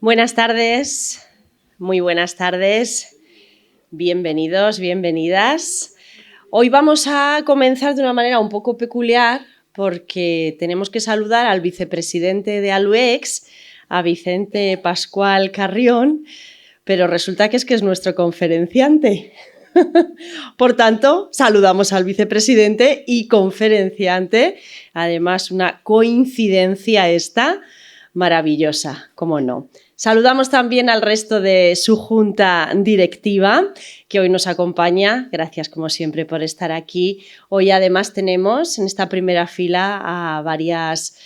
Buenas tardes, muy buenas tardes, bienvenidos, bienvenidas. Hoy vamos a comenzar de una manera un poco peculiar porque tenemos que saludar al vicepresidente de Aluex, a Vicente Pascual Carrión, pero resulta que es nuestro conferenciante. Por tanto, saludamos al vicepresidente y conferenciante, además una coincidencia esta maravillosa, cómo no. Saludamos también al resto de su junta directiva que hoy nos acompaña. Gracias, como siempre, por estar aquí. Hoy, además, tenemos en esta primera fila a varias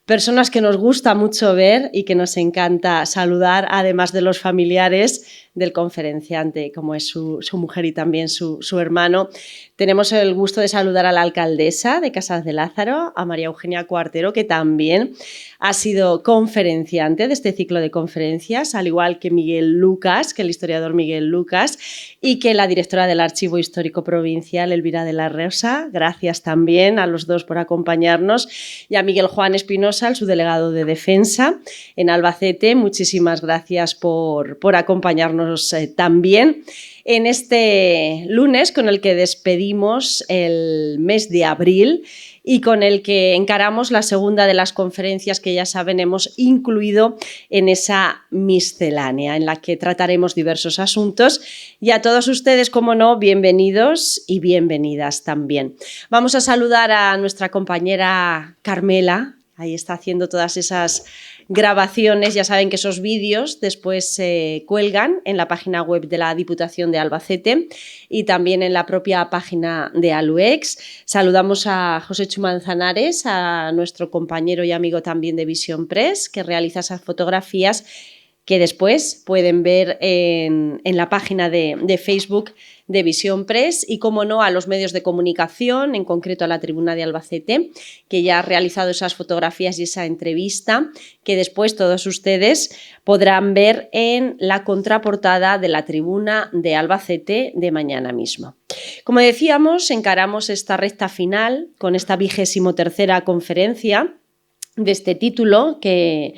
personas que nos gusta mucho ver y que nos encanta saludar, además de los familiares del conferenciante, como es su mujer y también su hermano. Tenemos el gusto de saludar a la alcaldesa de Casas de Lázaro, a María Eugenia Cuartero, que también ha sido conferenciante de este ciclo de conferencias, al igual que Miguel Lucas, que el historiador Miguel Lucas, y que la directora del Archivo Histórico Provincial, Elvira de la Rosa. Gracias también a los dos por acompañarnos, y a Miguel Juan Espinosa, el subdelegado de Defensa en Albacete. Muchísimas gracias por acompañarnos también en este lunes con el que despedimos el mes de abril y con el que encaramos la segunda de las conferencias que, ya saben, hemos incluido en esa miscelánea en la que trataremos diversos asuntos. Y a todos ustedes, como no, bienvenidos y bienvenidas también. Vamos a saludar a nuestra compañera Carmela. Ahí está haciendo todas esas grabaciones. Ya saben que esos vídeos después se cuelgan en la página web de la Diputación de Albacete y también en la propia página de Aluex. Saludamos a José Chu Manzanares, a nuestro compañero y amigo también de Visión Press, que realiza esas fotografías que después pueden ver en la página de Facebook de Visión Press, y, como no, a los medios de comunicación, en concreto a la Tribuna de Albacete, que ya ha realizado esas fotografías y esa entrevista que después todos ustedes podrán ver en la contraportada de la Tribuna de Albacete de mañana mismo. Como decíamos, encaramos esta recta final con esta 23ª conferencia de este ciclo que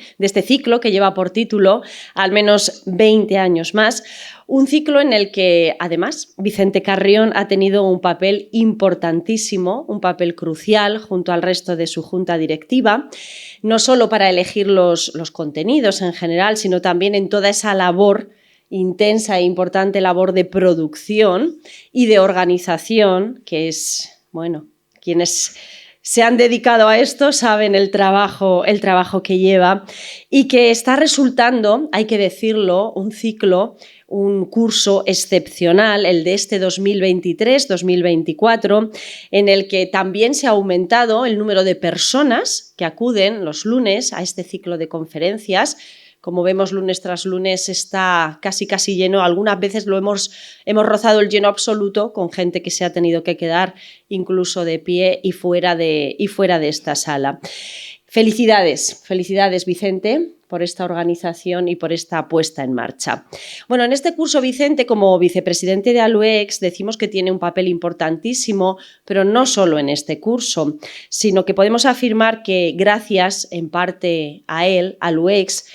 lleva por título Al menos 20 años más, un ciclo en el que, además, Vicente Carrión ha tenido un papel importantísimo, un papel crucial junto al resto de su junta directiva, no solo para elegir los contenidos en general, sino también en toda esa labor intensa e importante, labor de producción y de organización, que es, bueno, quienes se han dedicado a esto saben el trabajo que lleva, y que está resultando, hay que decirlo, un ciclo, un curso excepcional, el de este 2023-2024, en el que también se ha aumentado el número de personas que acuden los lunes a este ciclo de conferencias. Como vemos, lunes tras lunes está casi lleno. Algunas veces hemos rozado el lleno absoluto, con gente que se ha tenido que quedar incluso de pie y fuera de esta sala. Felicidades, Vicente, por esta organización y por esta puesta en marcha. Bueno, en este curso, Vicente, como vicepresidente de Aluex, decimos que tiene un papel importantísimo, pero no solo en este curso, sino que podemos afirmar que, gracias en parte a él, Aluex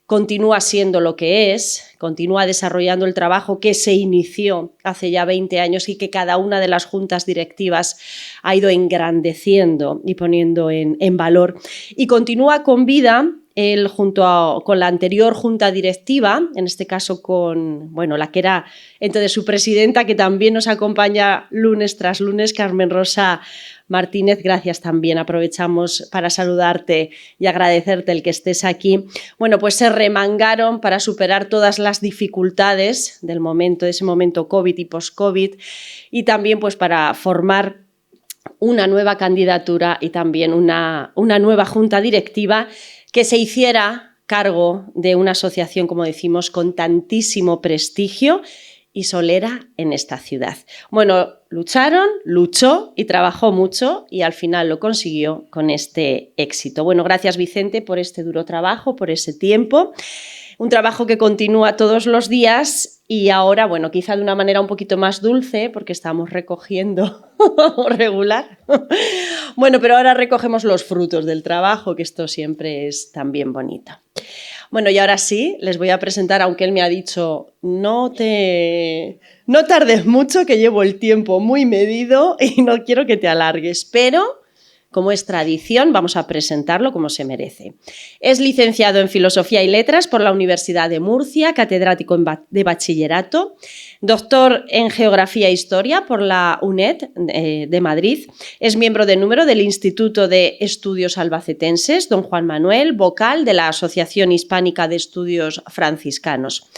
continúa siendo lo que es, continúa desarrollando el trabajo que se inició hace ya 20 años y que cada una de las juntas directivas ha ido engrandeciendo y poniendo en valor, y continúa con vida. Él, con la anterior junta directiva, en este caso con la que era entonces su presidenta, que también nos acompaña lunes tras lunes, Carmen Rosa Martínez. Gracias también, aprovechamos para saludarte y agradecerte el que estés aquí. Bueno, pues se remangaron para superar todas las dificultades de ese momento COVID y post-COVID, y también pues para formar una nueva candidatura y también una nueva junta directiva que se hiciera cargo de una asociación, como decimos, con tantísimo prestigio y solera en esta ciudad. Bueno, luchó y trabajó mucho, y al final lo consiguió con este éxito. Bueno, gracias, Vicente, por este duro trabajo, por ese tiempo. Un trabajo que continúa todos los días y ahora, bueno, quizá de una manera un poquito más dulce, porque estamos recogiendo regular. Bueno, pero ahora recogemos los frutos del trabajo, que esto siempre es también bonito. Bueno, y ahora sí, les voy a presentar, aunque él me ha dicho, no tardes mucho, que llevo el tiempo muy medido y no quiero que te alargues, pero como es tradición, vamos a presentarlo como se merece. Es licenciado en Filosofía y Letras por la Universidad de Murcia, catedrático de Bachillerato, doctor en Geografía e Historia por la UNED de Madrid, es miembro de número del Instituto de Estudios Albacetenses, don Juan Manuel, vocal de la Asociación Hispánica de Estudios Franciscanos.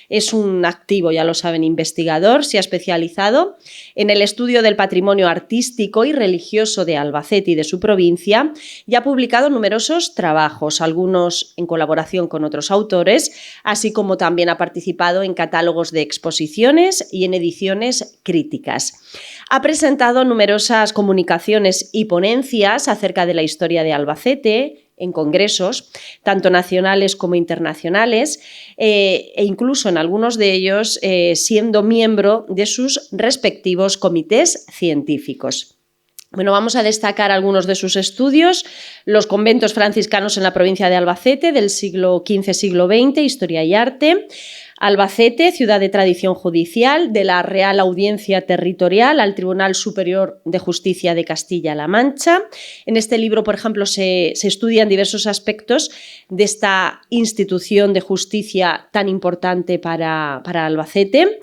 Es un activo, ya lo saben, investigador, se ha especializado en el estudio del patrimonio artístico y religioso de Albacete y de su provincia y ha publicado numerosos trabajos, algunos en colaboración con otros autores, así como también ha participado en catálogos de exposiciones y en ediciones críticas. Ha presentado numerosas comunicaciones y ponencias acerca de la historia de Albacete, en congresos, tanto nacionales como internacionales, e incluso en algunos de ellos siendo miembro de sus respectivos comités científicos. Bueno, vamos a destacar algunos de sus estudios: los conventos franciscanos en la provincia de Albacete del siglo XV, siglo XX, Historia y Arte; Albacete, ciudad de tradición judicial, de la Real Audiencia Territorial al Tribunal Superior de Justicia de Castilla-La Mancha. En este libro, por ejemplo, se estudian diversos aspectos de esta institución de justicia tan importante para Albacete.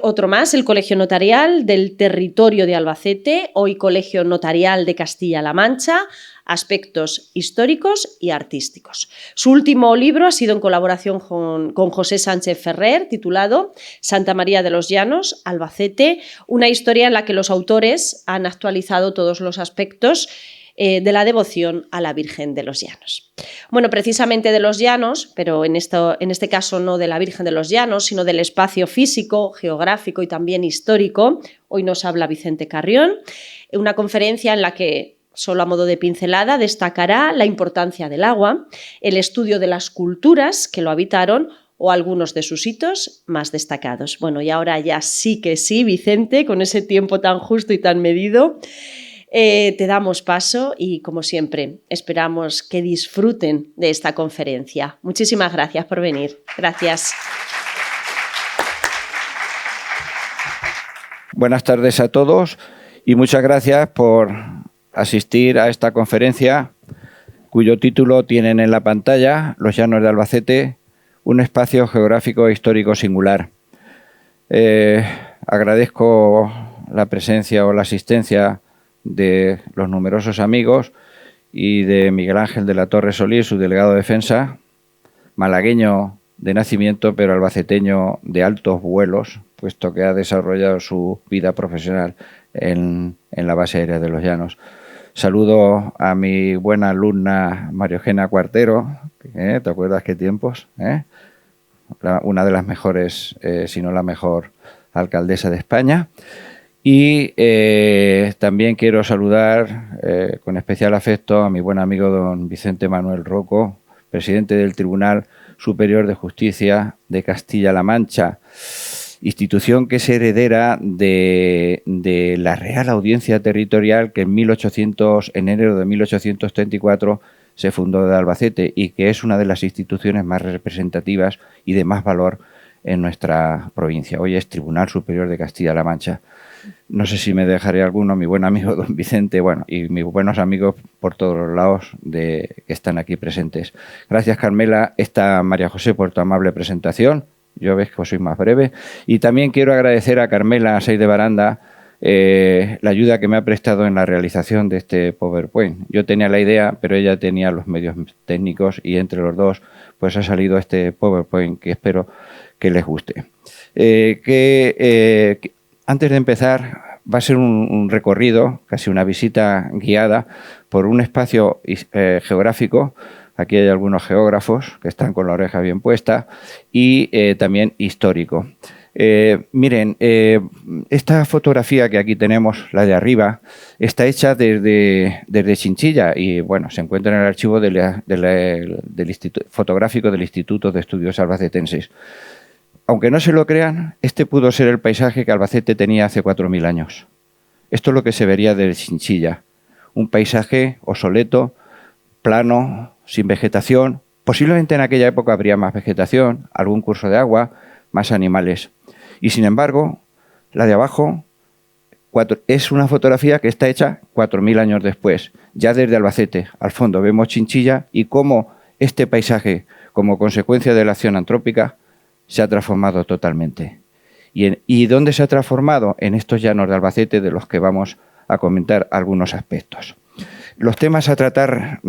Otro más, el Colegio Notarial del Territorio de Albacete, hoy Colegio Notarial de Castilla-La Mancha, aspectos históricos y artísticos. Su último libro ha sido en colaboración con José Sánchez Ferrer, titulado Santa María de los Llanos, Albacete, una historia en la que los autores han actualizado todos los aspectos de la devoción a la Virgen de los Llanos. Bueno, precisamente de los Llanos, pero en este caso no de la Virgen de los Llanos, sino del espacio físico, geográfico y también histórico, hoy nos habla Vicente Carrión, una conferencia en la que, solo a modo de pincelada, destacará la importancia del agua, el estudio de las culturas que lo habitaron o algunos de sus hitos más destacados. Bueno, y ahora ya sí que sí, Vicente, con ese tiempo tan justo y tan medido, te damos paso y, como siempre, esperamos que disfruten de esta conferencia. Muchísimas gracias por venir. Gracias. Buenas tardes a todos y muchas gracias por asistir a esta conferencia, cuyo título tienen en la pantalla: Los Llanos de Albacete, un espacio geográfico e histórico singular. Agradezco la presencia o la asistencia de los numerosos amigos y de Miguel Ángel de la Torre Solís, su delegado de defensa, malagueño de nacimiento, pero albaceteño de altos vuelos, puesto que ha desarrollado su vida profesional en la base aérea de los Llanos. Saludo a mi buena alumna María Eugenia Cuartero, ¿te acuerdas qué tiempos? Una de las mejores, si no la mejor, alcaldesa de España. Y también quiero saludar con especial afecto a mi buen amigo don Vicente Manuel Roco, presidente del Tribunal Superior de Justicia de Castilla-La Mancha, institución que es heredera de la Real Audiencia Territorial, que en enero de 1834 se fundó de Albacete y que es una de las instituciones más representativas y de más valor en nuestra provincia. Hoy es Tribunal Superior de Castilla-La Mancha. No sé si me dejaré alguno, mi buen amigo don Vicente, bueno, y mis buenos amigos por todos los lados que están aquí presentes. Gracias, Carmela, María José, por tu amable presentación. Yo ves que soy más breve. Y también quiero agradecer a Carmela Saiz de Baranda la ayuda que me ha prestado en la realización de este PowerPoint. Yo tenía la idea, pero ella tenía los medios técnicos y entre los dos pues ha salido este PowerPoint que espero que les guste. Antes de empezar, va a ser un recorrido, casi una visita guiada por un espacio geográfico. Aquí hay algunos geógrafos que están con la oreja bien puesta y también histórico. Miren, esta fotografía que aquí tenemos, la de arriba, está hecha desde Chinchilla y bueno, se encuentra en el archivo del fotográfico del Instituto de Estudios Albacetenses. Aunque no se lo crean, este pudo ser el paisaje que Albacete tenía hace 4.000 años. Esto es lo que se vería desde Chinchilla. Un paisaje obsoleto, plano, sin vegetación. Posiblemente en aquella época habría más vegetación, algún curso de agua, más animales. Y sin embargo, la de abajo es una fotografía que está hecha 4.000 años después, ya desde Albacete. Al fondo vemos Chinchilla y cómo este paisaje, como consecuencia de la acción antrópica, se ha transformado totalmente. ¿Y dónde se ha transformado? En estos llanos de Albacete, de los que vamos a comentar algunos aspectos. Los temas a tratar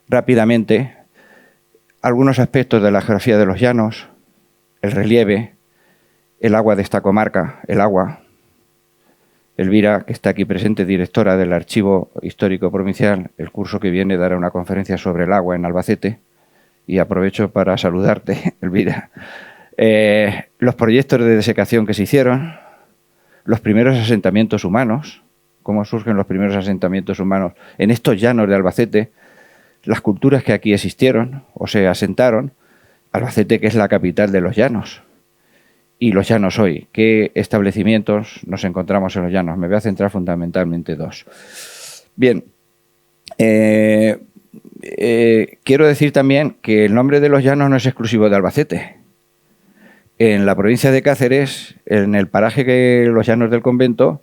rápidamente, algunos aspectos de la geografía de los llanos, el relieve, el agua de esta comarca, el agua. Elvira, que está aquí presente, directora del Archivo Histórico Provincial, el curso que viene dará una conferencia sobre el agua en Albacete, y aprovecho para saludarte, Elvira. Los proyectos de desecación que se hicieron, los primeros asentamientos humanos, cómo surgen los primeros asentamientos humanos en estos llanos de Albacete, las culturas que aquí existieron o se asentaron, Albacete, que es la capital de los llanos, y los llanos hoy. ¿Qué establecimientos nos encontramos en los llanos? Me voy a centrar fundamentalmente dos. Bien, quiero decir también que el nombre de los llanos no es exclusivo de Albacete. En la provincia de Cáceres, en el paraje que los llanos del convento,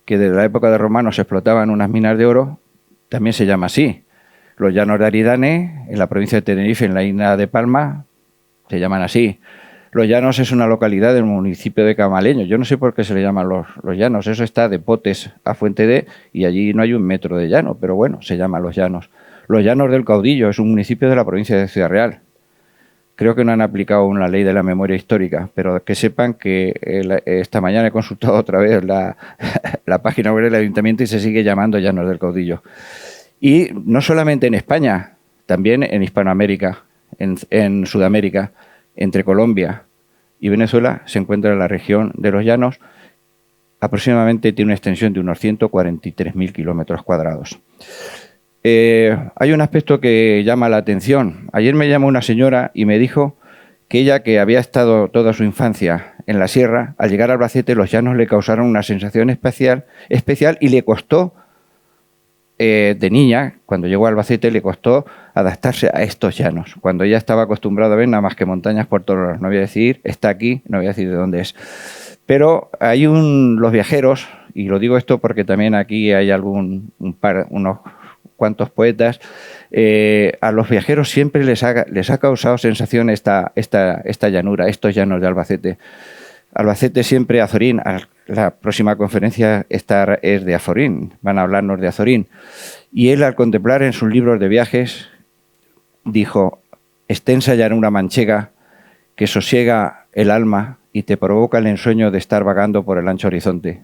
que desde la época de romanos se explotaban unas minas de oro, también se llama así. Los llanos de Aridane, en la provincia de Tenerife, en la isla de Palma, se llaman así. Los Llanos es una localidad del municipio de Camaleño. Yo no sé por qué se le llaman los Llanos. Eso está de Potes a Fuente D y allí no hay un metro de llano, pero bueno, se llaman los Llanos. Los Llanos del Caudillo es un municipio de la provincia de Ciudad Real. Creo que no han aplicado una ley de la memoria histórica, pero que sepan que esta mañana he consultado otra vez la página web del Ayuntamiento y se sigue llamando Llanos del Caudillo. Y no solamente en España, también en Hispanoamérica, en Sudamérica, entre Colombia y Venezuela, se encuentra la región de los Llanos. Aproximadamente tiene una extensión de unos 143.000 kilómetros cuadrados. Hay un aspecto que llama la atención. Ayer me llamó una señora y me dijo que ella, que había estado toda su infancia en la sierra, al llegar a Albacete los Llanos le causaron una sensación especial y le costó, de niña, cuando llegó a Albacete, le costó adaptarse a estos llanos. Cuando ella estaba acostumbrada a ver nada más que montañas por todos lados. No voy a decir, está aquí, no voy a decir de dónde es. Pero hay los viajeros, y lo digo esto porque también aquí hay unos cuantos poetas, a los viajeros siempre les ha causado sensación esta llanura, estos llanos de Albacete. Albacete siempre, Azorín, la próxima conferencia es de Azorín, van a hablarnos de Azorín. Y él, al contemplar en sus libros de viajes, dijo: extensa llanura manchega que sosiega el alma y te provoca el ensueño de estar vagando por el ancho horizonte.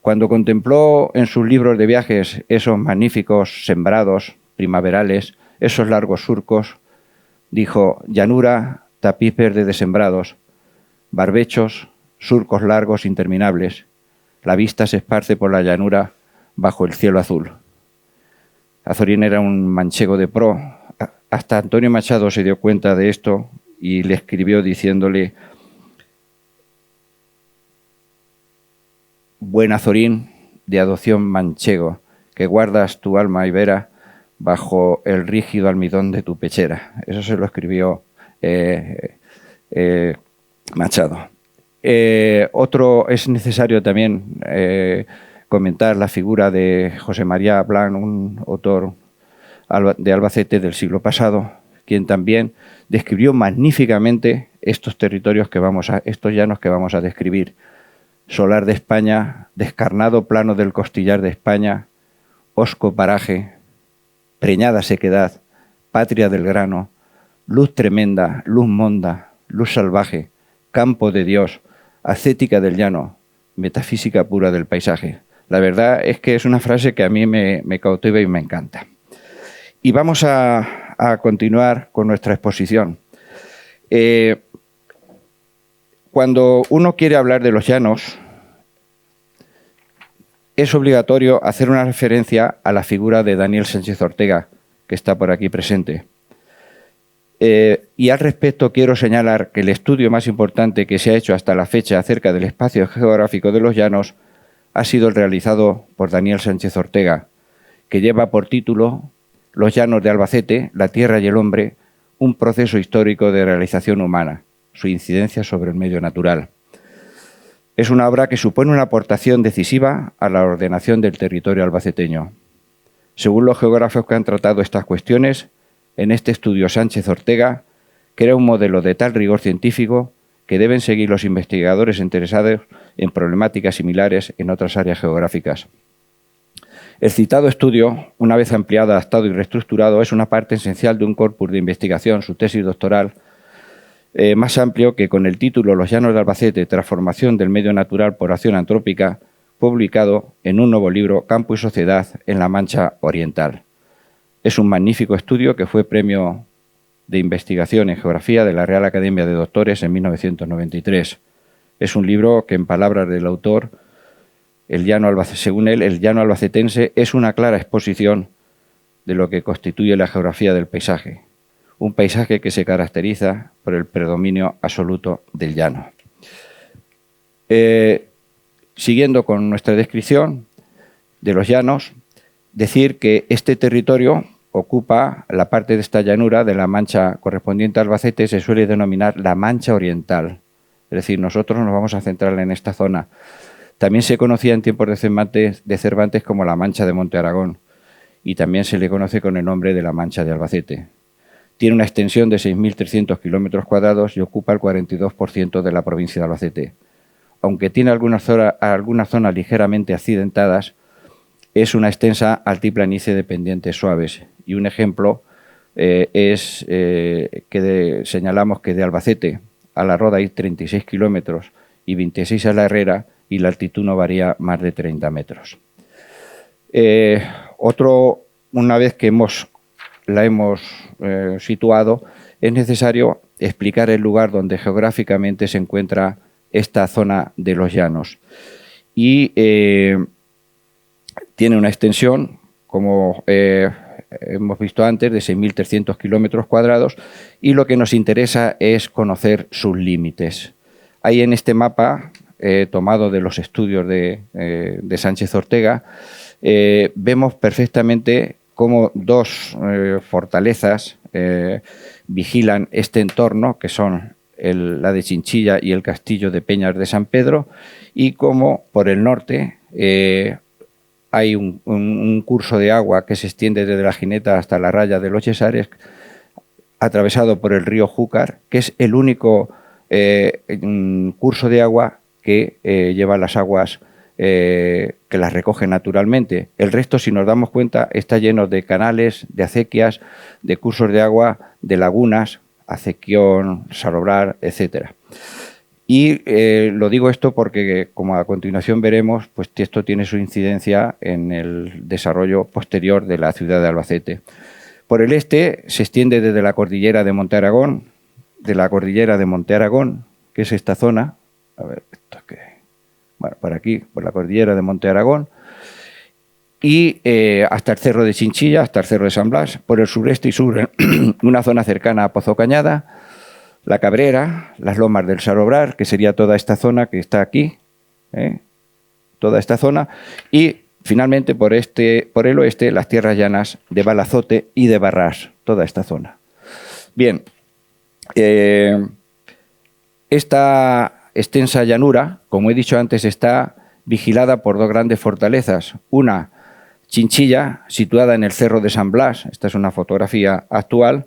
Cuando contempló en sus libros de viajes esos magníficos sembrados primaverales, esos largos surcos, dijo: llanura, tapiz verde de sembrados, barbechos, surcos largos interminables. La vista se esparce por la llanura bajo el cielo azul. Azorín era un manchego de pro. Hasta Antonio Machado se dio cuenta de esto y le escribió diciéndole: buen Azorín, de adopción manchego, que guardas tu alma ibera bajo el rígido almidón de tu pechera. Eso se lo escribió Machado. Es necesario también comentar la figura de José María Blanc, un autor de Albacete del siglo pasado, quien también describió magníficamente estos territorios estos llanos que vamos a describir. Solar de España, descarnado plano del costillar de España, hosco paraje, preñada sequedad, patria del grano, luz tremenda, luz monda, luz salvaje, campo de Dios, ascética del llano, metafísica pura del paisaje. La verdad es que es una frase que a mí me cautiva y me encanta. Y vamos a continuar con nuestra exposición. Cuando uno quiere hablar de los llanos, es obligatorio hacer una referencia a la figura de Daniel Sánchez Ortega, que está por aquí presente. Y al respecto quiero señalar que el estudio más importante que se ha hecho hasta la fecha acerca del espacio geográfico de los llanos ha sido el realizado por Daniel Sánchez Ortega, que lleva por título Los llanos de Albacete, la tierra y el hombre, un proceso histórico de realización humana, su incidencia sobre el medio natural. Es una obra que supone una aportación decisiva a la ordenación del territorio albaceteño. Según los geógrafos que han tratado estas cuestiones, en este estudio Sánchez Ortega crea un modelo de tal rigor científico que deben seguir los investigadores interesados en problemáticas similares en otras áreas geográficas. El citado estudio, una vez ampliado, adaptado y reestructurado, es una parte esencial de un corpus de investigación, su tesis doctoral, más amplio que con el título Los llanos de Albacete, transformación del medio natural por acción antrópica, publicado en un nuevo libro, Campo y Sociedad en la Mancha Oriental. Es un magnífico estudio que fue premio de investigación en geografía de la Real Academia de Doctores en 1993. Es un libro que, en palabras del autor, según él, el llano albacetense es una clara exposición de lo que constituye la geografía del paisaje. Un paisaje que se caracteriza por el predominio absoluto del llano. Siguiendo con nuestra descripción de los llanos, decir que este territorio ocupa la parte de esta llanura de la mancha correspondiente a Albacete, se suele denominar la Mancha Oriental. Es decir, nosotros nos vamos a centrar en esta zona. También se conocía en tiempos de Cervantes como la Mancha de Monte Aragón y también se le conoce con el nombre de la Mancha de Albacete. Tiene una extensión de 6.300 kilómetros cuadrados y ocupa el 42% de la provincia de Albacete. Aunque tiene algunas zonas ligeramente accidentadas, es una extensa altiplanicie de pendientes suaves. Y un ejemplo es que señalamos que de Albacete a La Roda hay 36 kilómetros y 26 a La Herrera, y la altitud no varía más de 30 metros. Una vez que la hemos situado, es necesario explicar el lugar donde geográficamente se encuentra esta zona de los llanos. Y tiene una extensión, como hemos visto antes, de 6.300 kilómetros cuadrados, y lo que nos interesa es conocer sus límites. Hay en este mapa, tomado de los estudios de Sánchez Ortega, vemos perfectamente cómo dos fortalezas vigilan este entorno, que son la de Chinchilla y el castillo de Peñas de San Pedro, y cómo por el norte hay un curso de agua que se extiende desde la Gineta hasta la raya de los Yesares, atravesado por el río Júcar, que es el único curso de agua que lleva las aguas que las recoge naturalmente. El resto, si nos damos cuenta, está lleno de canales, de acequias, de cursos de agua, de lagunas, Acequión, Salobrar, etcétera. Y lo digo esto porque, como a continuación veremos, pues esto tiene su incidencia en el desarrollo posterior de la ciudad de Albacete. Por el este se extiende desde la cordillera de Monte Aragón, que es esta zona, a ver, esto es que, bueno, por aquí, por la cordillera de Monte Aragón, y hasta el cerro de Chinchilla, hasta el cerro de San Blas. Por el sureste y sur, una zona cercana a Pozo Cañada, La Cabrera, las lomas del Salobrar, que sería toda esta zona que está aquí, toda esta zona, y finalmente por el oeste las tierras llanas de Balazote y de Barrás, toda esta zona. Bien, esta extensa llanura, como he dicho antes, está vigilada por dos grandes fortalezas. Una, Chinchilla, situada en el cerro de San Blas, esta es una fotografía actual,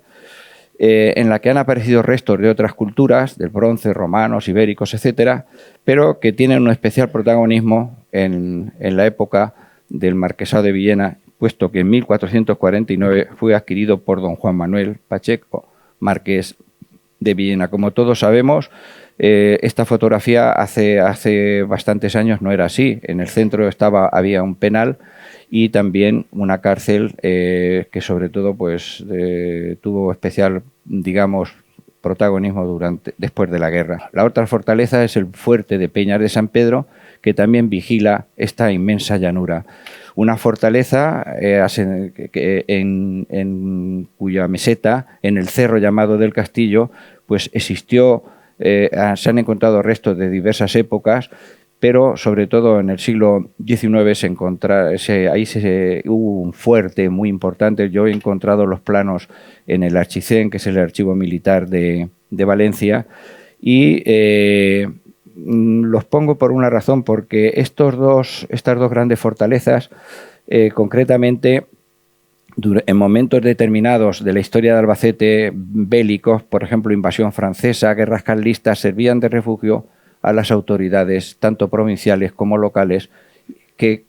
en la que han aparecido restos de otras culturas, del bronce, romanos, ibéricos, etcétera, pero que tienen un especial protagonismo en la época del Marquesado de Villena, puesto que en 1449 fue adquirido por don Juan Manuel Pacheco, marqués de Villena. Como todos sabemos, esta fotografía hace bastantes años no era así. En el centro había un penal y también una cárcel que sobre todo pues tuvo especial, digamos, protagonismo después de la guerra. La otra fortaleza es el fuerte de Peñas de San Pedro, que también vigila esta inmensa llanura. Una fortaleza en cuya meseta, en el cerro llamado del Castillo, pues existió, se han encontrado restos de diversas épocas, pero sobre todo en el siglo XIX hubo un fuerte muy importante. Yo he encontrado los planos en el Archicén, que es el archivo militar de Valencia, y los pongo por una razón, porque estas dos grandes fortalezas, concretamente, en momentos determinados de la historia de Albacete, bélicos, por ejemplo, invasión francesa, guerras carlistas, servían de refugio a las autoridades, tanto provinciales como locales, que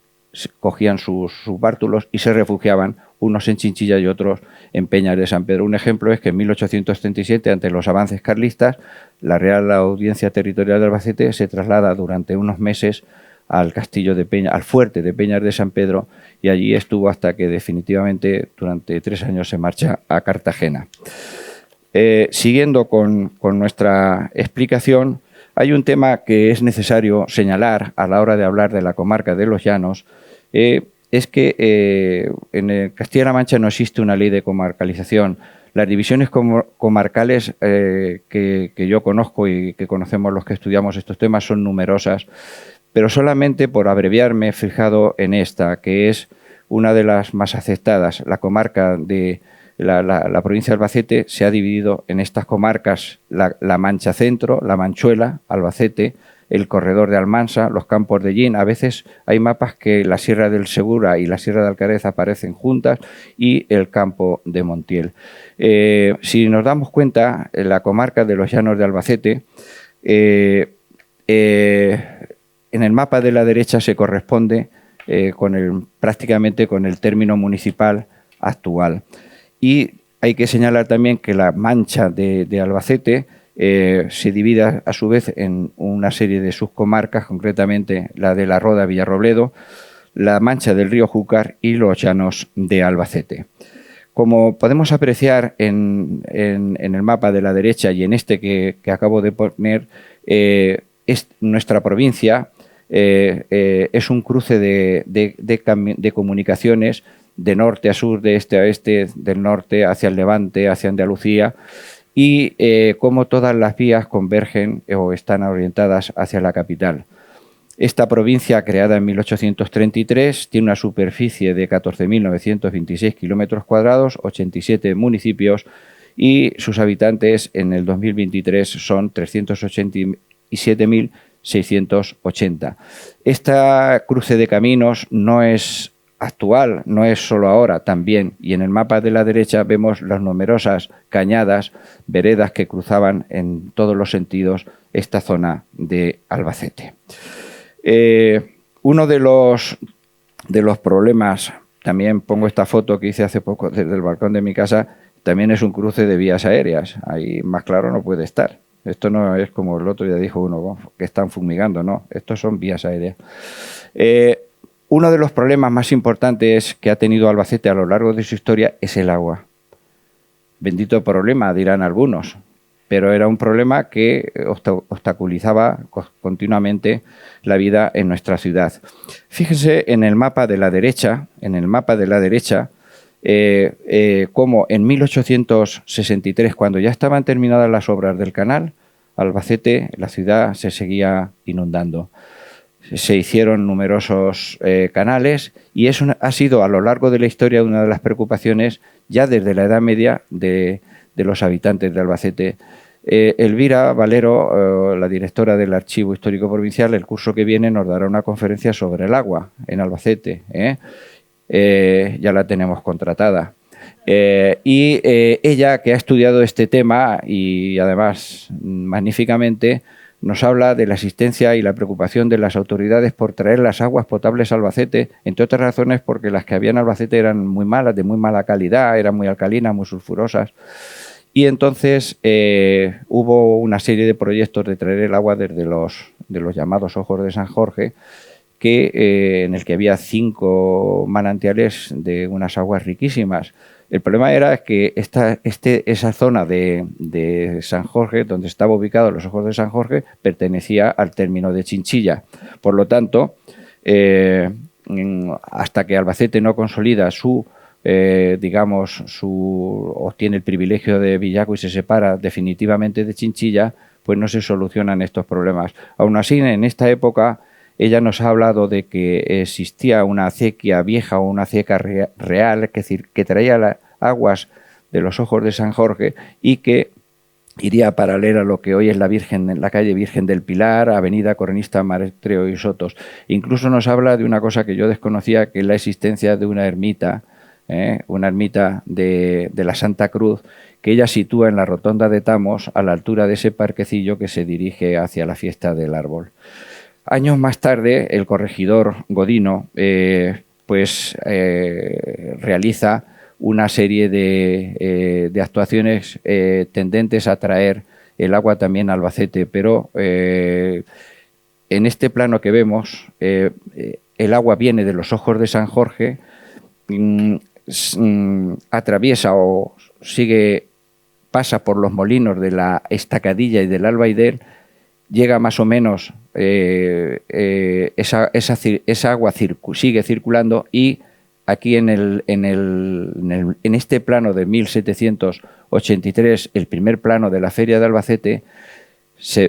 cogían sus bártulos y se refugiaban, unos en Chinchilla y otros en Peñas de San Pedro. Un ejemplo es que en 1837, ante los avances carlistas, la Real Audiencia Territorial de Albacete se traslada durante unos meses al castillo de Peña, al fuerte de Peñas de San Pedro, y allí estuvo hasta que definitivamente durante 3 años se marcha a Cartagena. Siguiendo con nuestra explicación, hay un tema que es necesario señalar a la hora de hablar de la comarca de los Llanos, es que en Castilla-La Mancha no existe una ley de comarcalización. Las divisiones comarcales que yo conozco y que conocemos los que estudiamos estos temas son numerosas, pero solamente por abreviar me he fijado en esta, que es una de las más aceptadas. La comarca de la provincia de Albacete se ha dividido en estas comarcas: la Mancha Centro, la Manchuela, Albacete, el corredor de Almansa, los campos de Llín. A veces hay mapas que la Sierra del Segura y la Sierra de Alcarez aparecen juntas, y el campo de Montiel. Si nos damos cuenta, en la comarca de los Llanos de Albacete, en el mapa de la derecha se corresponde prácticamente con el término municipal actual. Y hay que señalar también que la Mancha de Albacete se divide a su vez en una serie de subcomarcas, concretamente la de la Roda Villarrobledo, la Mancha del río Júcar y los Llanos de Albacete. Como podemos apreciar en el mapa de la derecha y en este que acabo de poner, nuestra provincia es un cruce de comunicaciones de norte a sur, de este a oeste, del norte hacia el Levante, hacia Andalucía, y como todas las vías convergen o están orientadas hacia la capital. Esta provincia, creada en 1833, tiene una superficie de 14.926 kilómetros cuadrados, 87 municipios, y sus habitantes en el 2023 son 387.680. Esta cruce de caminos no es actual, no es solo ahora, también, y en el mapa de la derecha vemos las numerosas cañadas, veredas que cruzaban en todos los sentidos esta zona de Albacete. Uno de los problemas, también pongo esta foto que hice hace poco desde el balcón de mi casa, también es un cruce de vías aéreas. Ahí más claro no puede estar. Esto no es como el otro día dijo uno, que están fumigando, no, estos son vías aéreas. Uno de los problemas más importantes que ha tenido Albacete a lo largo de su historia es el agua. Bendito problema, dirán algunos, pero era un problema que obstaculizaba continuamente la vida en nuestra ciudad. Fíjense en el mapa de la derecha, cómo en 1863, cuando ya estaban terminadas las obras del canal, Albacete, la ciudad, se seguía inundando. Se hicieron numerosos canales, y eso ha sido a lo largo de la historia una de las preocupaciones ya desde la Edad Media de los habitantes de Albacete. Elvira Valero, la directora del Archivo Histórico Provincial, el curso que viene nos dará una conferencia sobre el agua en Albacete. Ya la tenemos contratada. Y ella, que ha estudiado este tema y además magníficamente, nos habla de la existencia y la preocupación de las autoridades por traer las aguas potables a Albacete, entre otras razones porque las que había en Albacete eran muy malas, de muy mala calidad, eran muy alcalinas, muy sulfurosas. Y entonces hubo una serie de proyectos de traer el agua desde los llamados Ojos de San Jorge, en el que había 5 manantiales de unas aguas riquísimas. El problema era que esa zona de San Jorge, donde estaba ubicado los Ojos de San Jorge, pertenecía al término de Chinchilla. Por lo tanto, hasta que Albacete no consolida obtiene el privilegio de Villaco y se separa definitivamente de Chinchilla, pues no se solucionan estos problemas. Aún así, en esta época, ella nos ha hablado de que existía una acequia vieja o una acequia real, es decir, que traía las aguas de los Ojos de San Jorge y que iría paralela a lo que hoy es la calle Virgen del Pilar, Avenida Coronista Maretreo y Sotos. Incluso nos habla de una cosa que yo desconocía, que es la existencia de una ermita de la Santa Cruz, que ella sitúa en la rotonda de Tamos, a la altura de ese parquecillo que se dirige hacia la fiesta del árbol. Años más tarde, el corregidor Godino realiza una serie de actuaciones tendentes a traer el agua también a Albacete, pero en este plano que vemos, el agua viene de los Ojos de San Jorge, atraviesa o pasa por los molinos de la Estacadilla y del Albaidel, llega más o menos, esa agua sigue circulando y aquí en este plano de 1783, el primer plano de la Feria de Albacete,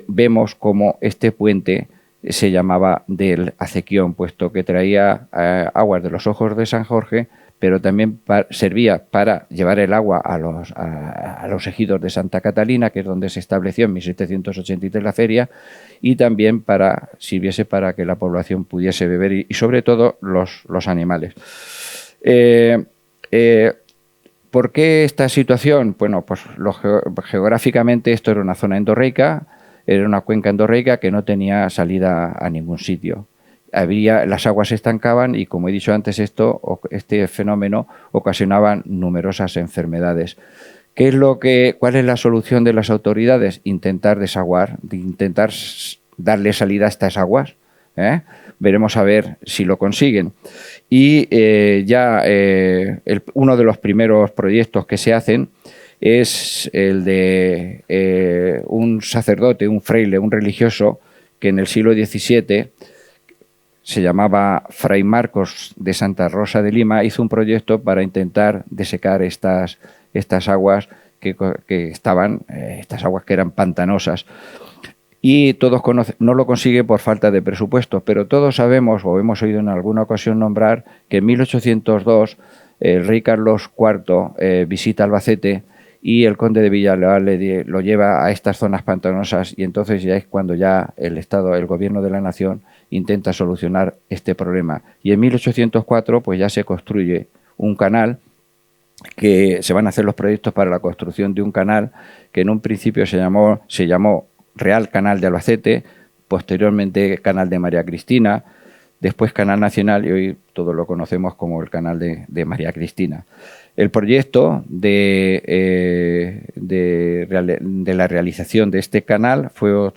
vemos como este puente se llamaba del Acequión, puesto que traía aguas de los Ojos de San Jorge, pero también servía para llevar el agua a los ejidos de Santa Catalina, que es donde se estableció en 1783 la feria, y también sirviese para que la población pudiese beber y sobre todo los animales. ¿Por qué esta situación? Bueno, pues geográficamente esto era una zona endorreica, era una cuenca endorreica que no tenía salida a ningún sitio. Las aguas se estancaban y, como he dicho antes, este fenómeno ocasionaba numerosas enfermedades. ¿Cuál es la solución de las autoridades? Intentar desaguar, intentar darle salida a estas aguas. Veremos a ver si lo consiguen. Y uno de los primeros proyectos que se hacen es el de un sacerdote, un fraile, un religioso, que en el siglo XVII se llamaba Fray Marcos de Santa Rosa de Lima, hizo un proyecto para intentar desecar estas aguas estas aguas que eran pantanosas. Y todos no lo consigue por falta de presupuesto, pero todos sabemos, o hemos oído en alguna ocasión nombrar, que en 1802 el rey Carlos IV visita Albacete y el conde de Villaleal lo lleva a estas zonas pantanosas, y entonces ya es cuando ya el gobierno de la nación intenta solucionar este problema. Y en 1804 pues ya se construye un canal, que se van a hacer los proyectos para la construcción de un canal que en un principio se llamó Real Canal de Albacete, posteriormente Canal de María Cristina, después Canal Nacional y hoy todos lo conocemos como el Canal de María Cristina. El proyecto de la realización de este canal fue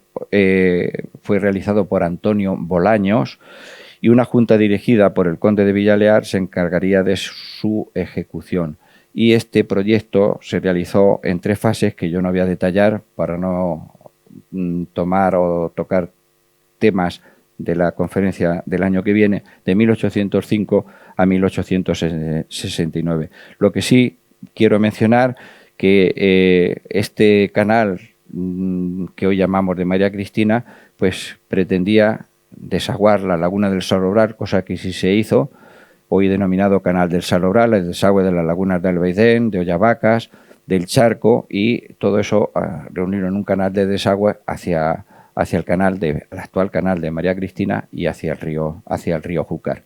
realizado por Antonio Bolaños, y una junta dirigida por el conde de Villaleal se encargaría de su ejecución. Y este proyecto se realizó en 3 fases que yo no voy a detallar para no tomar o tocar temas de la conferencia del año que viene, de 1805 a 1869. Lo que sí quiero mencionar que este canal que hoy llamamos de María Cristina, pues pretendía desaguar la laguna del Salobral, cosa que sí se hizo, hoy denominado Canal del Salobral, el desagüe de las lagunas de Albaidén, de Ollavacas, del Charco, y todo eso reunirlo en un canal de desagüe hacia el actual canal de María Cristina y hacia el río Júcar.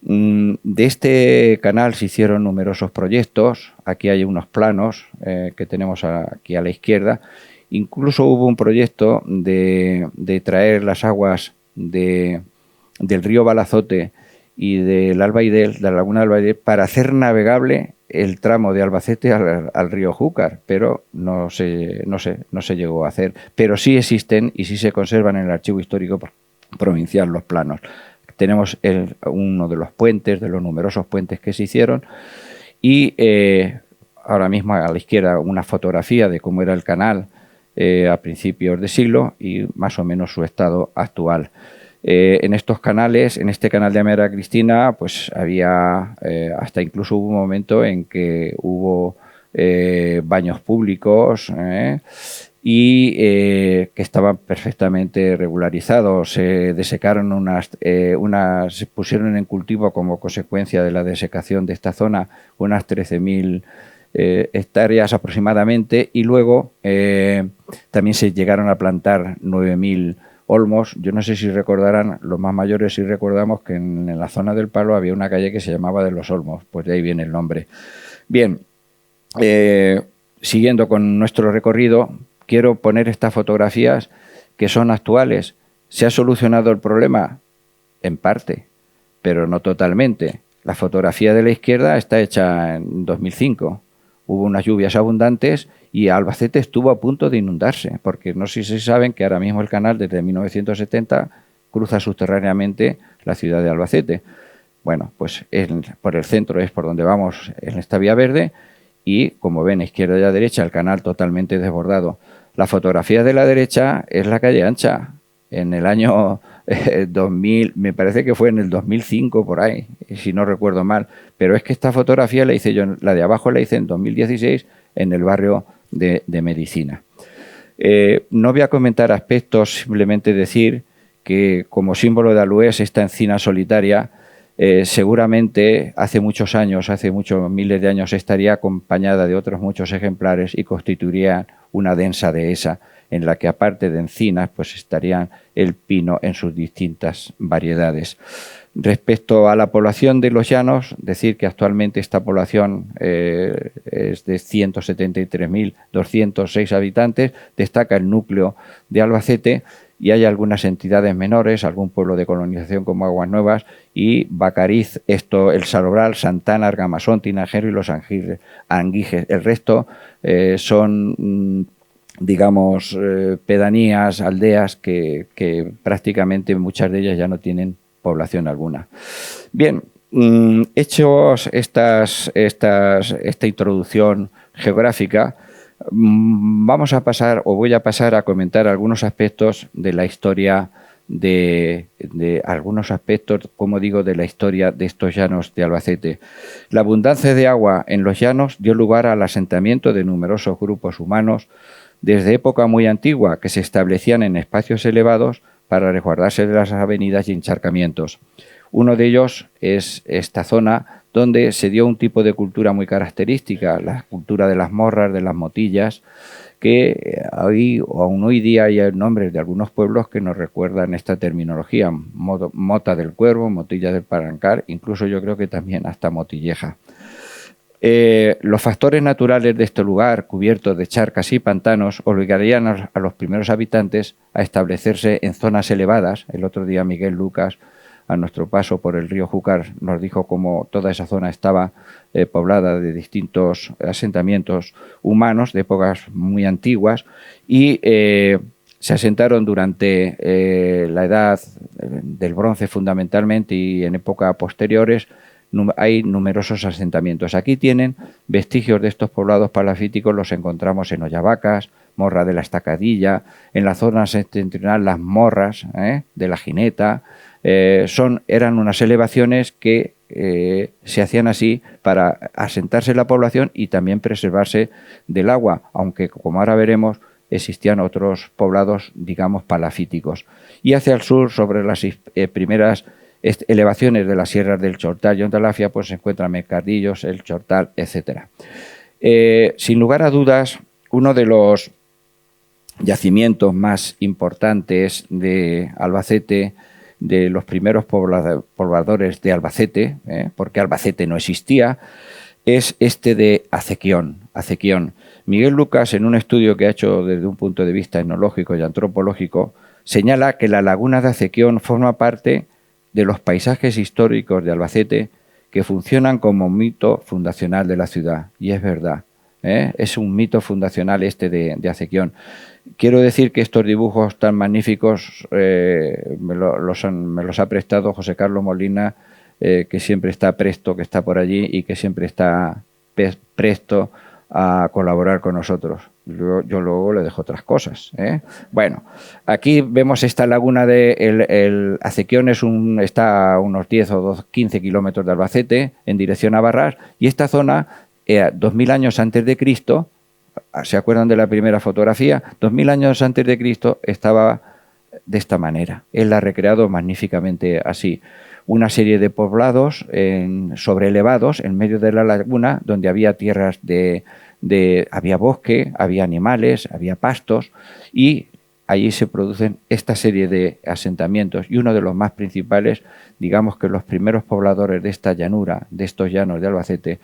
De este canal se hicieron numerosos proyectos. Aquí hay unos planos que tenemos aquí a la izquierda. Incluso hubo un proyecto de traer las aguas del río Balazote y del Albaidel, de la laguna de Albaidel, para hacer navegable el tramo de Albacete al río Júcar, pero no se llegó a hacer. Pero sí existen y sí se conservan en el Archivo Histórico Provincial los planos. Tenemos uno de los puentes, de los numerosos puentes que se hicieron, y ahora mismo a la izquierda una fotografía de cómo era el canal a principios de siglo y más o menos su estado actual. En estos canales, en este canal de América Cristina, pues había, hasta incluso hubo un momento en que hubo baños públicos y que estaban perfectamente regularizados. Se desecaron se pusieron en cultivo como consecuencia de la desecación de esta zona unas 13.000 hectáreas aproximadamente, y luego también se llegaron a plantar 9.000 olmos. Yo no sé si recordarán, los más mayores, si recordamos que en la zona del Palo había una calle que se llamaba de los Olmos, pues de ahí viene el nombre. Bien, siguiendo con nuestro recorrido, quiero poner estas fotografías que son actuales. ¿Se ha solucionado el problema? En parte, pero no totalmente. La fotografía de la izquierda está hecha en 2005. Hubo unas lluvias abundantes y Albacete estuvo a punto de inundarse, porque no sé si saben que ahora mismo el canal desde 1970 cruza subterráneamente la ciudad de Albacete. Bueno, pues por el centro es por donde vamos en esta vía verde y, como ven, a izquierda y a derecha el canal totalmente desbordado. La fotografía de la derecha es la calle ancha. En el año 2000, me parece que fue en el 2005 por ahí, si no recuerdo mal, pero es que esta fotografía la hice yo, la de abajo la hice en 2016 en el barrio de Medicina. No voy a comentar aspectos, simplemente decir que como símbolo de Alués, esta encina solitaria seguramente hace muchos años, hace muchos miles de años, estaría acompañada de otros muchos ejemplares y constituiría una densa dehesa en la que, aparte de encinas, pues estarían el pino en sus distintas variedades. Respecto a la población de los llanos, decir que actualmente esta población es de 173.206 habitantes. Destaca el núcleo de Albacete y hay algunas entidades menores, algún pueblo de colonización como Aguas Nuevas y Bacariz, El Salobral, Santana, Argamasón, Tinajero y Los Anguijes. El resto son digamos, pedanías, aldeas que prácticamente muchas de ellas ya no tienen población alguna. Bien, hechos esta introducción geográfica, vamos a pasar, o voy a pasar a comentar algunos aspectos de la historia de algunos aspectos, como digo, de la historia de estos llanos de Albacete. La abundancia de agua en los llanos dio lugar al asentamiento de numerosos grupos humanos desde época muy antigua, que se establecían en espacios elevados para resguardarse de las avenidas y encharcamientos. Uno de ellos es esta zona donde se dio un tipo de cultura muy característica, la cultura de las morras, de las motillas, que aún hoy día hay nombres de algunos pueblos que nos recuerdan esta terminología: Mota del Cuervo, Motilla del Palancar, incluso yo creo que también hasta Motilleja. Los factores naturales de este lugar, cubiertos de charcas y pantanos, obligarían a los primeros habitantes a establecerse en zonas elevadas. El otro día Miguel Lucas, a nuestro paso por el río Júcar, nos dijo cómo toda esa zona estaba poblada de distintos asentamientos humanos de épocas muy antiguas y se asentaron durante la edad del bronce fundamentalmente y en épocas posteriores. Hay numerosos asentamientos. Aquí tienen vestigios de estos poblados palafíticos, los encontramos en Ollavacas, Morra de la Estacadilla, en la zona septentrional las Morras de la Jineta. Eran unas elevaciones que se hacían así para asentarse la población y también preservarse del agua, aunque, como ahora veremos, existían otros poblados, digamos, palafíticos. Y hacia el sur, sobre las primeras elevaciones de las sierras del Chortal y Ondalafia, pues se encuentran Mercadillos, el Chortal, etc. Sin lugar a dudas, uno de los yacimientos más importantes de Albacete, de los primeros pobladores de Albacete, porque Albacete no existía, es este de Acequión. Miguel Lucas, en un estudio que ha hecho desde un punto de vista etnológico y antropológico, señala que la laguna de Acequión forma parte de los paisajes históricos de Albacete que funcionan como mito fundacional de la ciudad. Y es verdad, es un mito fundacional este de Acequión. Quiero decir que estos dibujos tan magníficos me los ha prestado José Carlos Molina, que siempre está presto, que está por allí y que siempre está presto a colaborar con nosotros. Yo luego le dejo otras cosas, ¿eh? Bueno, aquí vemos esta laguna de el Acequión, está a unos 10 o 15 kilómetros de Albacete, en dirección a Barras, y esta zona, 2000 años antes de Cristo, ¿se acuerdan de la primera fotografía? 2000 años antes de Cristo estaba de esta manera. Él la ha recreado magníficamente así. Una serie de poblados sobreelevados en medio de la laguna, donde había tierras había bosque, había animales, había pastos, y allí se producen esta serie de asentamientos, y uno de los más principales, digamos que los primeros pobladores de esta llanura, de estos llanos de Albacete,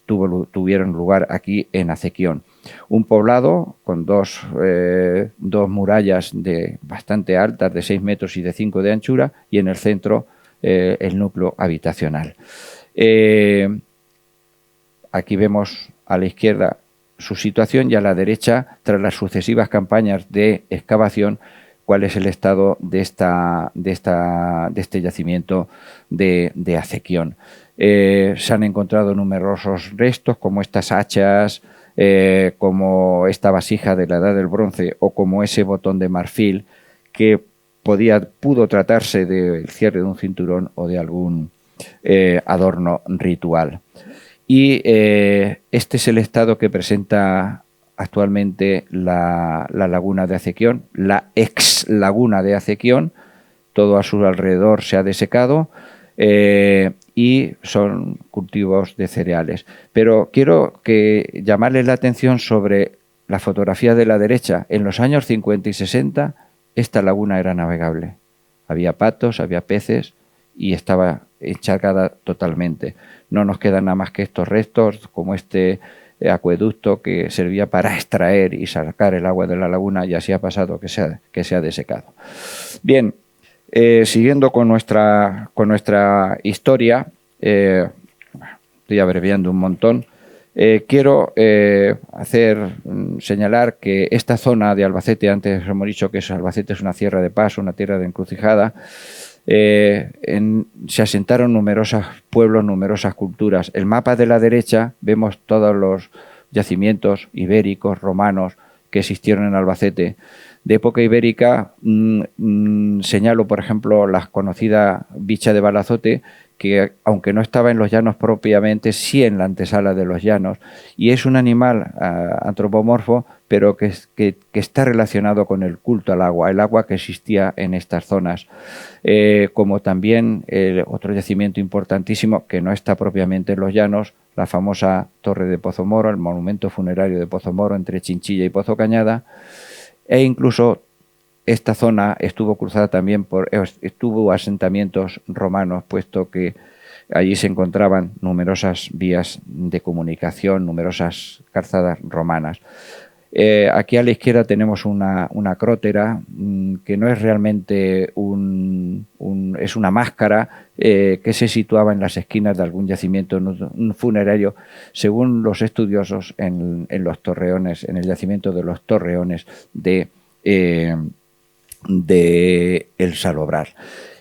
tuvieron lugar aquí en Acequión. Un poblado con dos murallas bastante altas, de 6 metros y de 5 de anchura, y en el centro el núcleo habitacional. Aquí vemos a la izquierda su situación y a la derecha, tras las sucesivas campañas de excavación, cuál es el estado de este yacimiento de Acequión. Se han encontrado numerosos restos, como estas hachas, como esta vasija de la Edad del Bronce, o como ese botón de marfil, que pudo tratarse del cierre de un cinturón o de algún adorno ritual. Y este es el estado que presenta actualmente la laguna de Acequión, la ex laguna de Acequión. Todo a su alrededor se ha desecado y son cultivos de cereales. Pero quiero llamarles la atención sobre la fotografía de la derecha. En los años 50 y 60 esta laguna era navegable. Había patos, había peces y estaba encharcada totalmente. No nos quedan nada más que estos restos, como este acueducto que servía para extraer y sacar el agua de la laguna, y así ha pasado que se ha desecado. Bien, siguiendo con nuestra historia, estoy abreviando un montón, quiero señalar que esta zona de Albacete, antes hemos dicho que Albacete es una tierra de paso, una tierra de encrucijada. Se asentaron numerosos pueblos, numerosas culturas. El mapa de la derecha vemos todos los yacimientos ibéricos, romanos, que existieron en Albacete. De época ibérica señalo, por ejemplo, la conocida bicha de Balazote, que aunque no estaba en los llanos propiamente, sí en la antesala de los llanos, y es un animal antropomorfo, pero que está relacionado con el culto al agua, el agua que existía en estas zonas. Como también otro yacimiento importantísimo, que no está propiamente en los llanos, la famosa Torre de Pozomoro, el monumento funerario de Pozomoro entre Chinchilla y Pozo Cañada, e incluso esta zona estuvo cruzada también estuvo asentamientos romanos, puesto que allí se encontraban numerosas vías de comunicación, numerosas calzadas romanas. Aquí a la izquierda tenemos una crótera que no es realmente es una máscara que se situaba en las esquinas de algún yacimiento funerario, según los estudiosos, en los Torreones, en el yacimiento de los Torreones de El Salobral.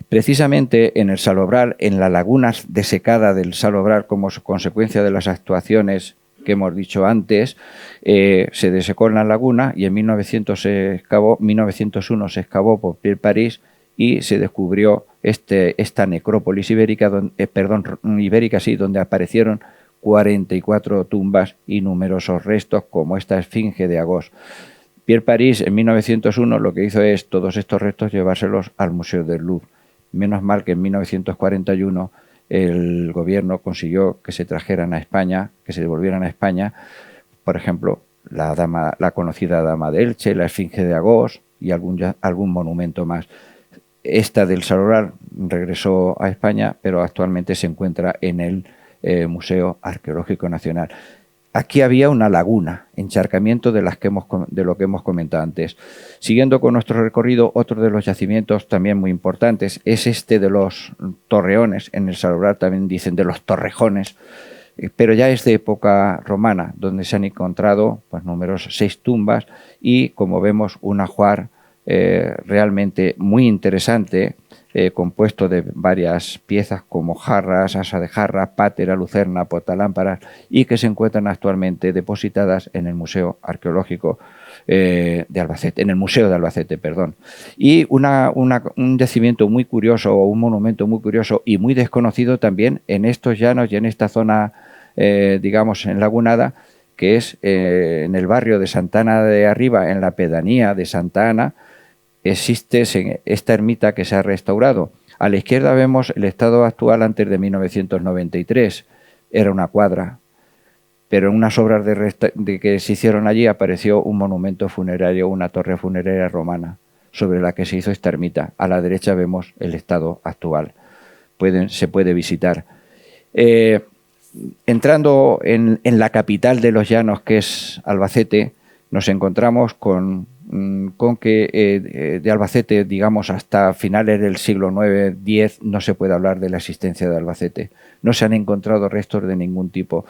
Precisamente en El Salobral, en la laguna desecada del Salobral, como consecuencia de las actuaciones que hemos dicho antes, se desecó en la laguna, y en 1901 se excavó por Pierre Paris y se descubrió esta necrópolis ibérica, donde aparecieron 44 tumbas y numerosos restos, como esta esfinge de Agos. Pierre Paris, en 1901, lo que hizo es todos estos restos llevárselos al Museo del Louvre. Menos mal que en 1941 el gobierno consiguió que se trajeran a España, que se devolvieran a España, por ejemplo, la conocida Dama de Elche, la esfinge de Agos y algún monumento más. Esta del Salobral regresó a España, pero actualmente se encuentra en el Museo Arqueológico Nacional. Aquí había una laguna, encharcamiento de lo que hemos comentado antes. Siguiendo con nuestro recorrido, otro de los yacimientos también muy importantes es este de los Torreones. En El Salobral también dicen de los Torrejones, pero ya es de época romana, donde se han encontrado numerosas 6 tumbas y, como vemos, un ajuar realmente muy interesante, compuesto de varias piezas como jarras, asa de jarras, pátera, lucerna, portalámparas, y que se encuentran actualmente depositadas en el Museo Arqueológico de Albacete, en el Museo de Albacete, perdón. Y un yacimiento muy curioso, o un monumento muy curioso y muy desconocido también en estos llanos y en esta zona, digamos, enlagunada, que es en el barrio de Santa Ana de Arriba, en la pedanía de Santa Ana, existe esta ermita que se ha restaurado. A la izquierda vemos el estado actual antes de 1993. Era una cuadra, pero en unas obras de que se hicieron allí apareció un monumento funerario, una torre funeraria romana, sobre la que se hizo esta ermita. A la derecha vemos el estado actual. Se puede visitar. Entrando en la capital de los llanos, que es Albacete, nos encontramos con que de Albacete, digamos, hasta finales del siglo IX-X, no se puede hablar de la existencia de Albacete. No se han encontrado restos de ningún tipo.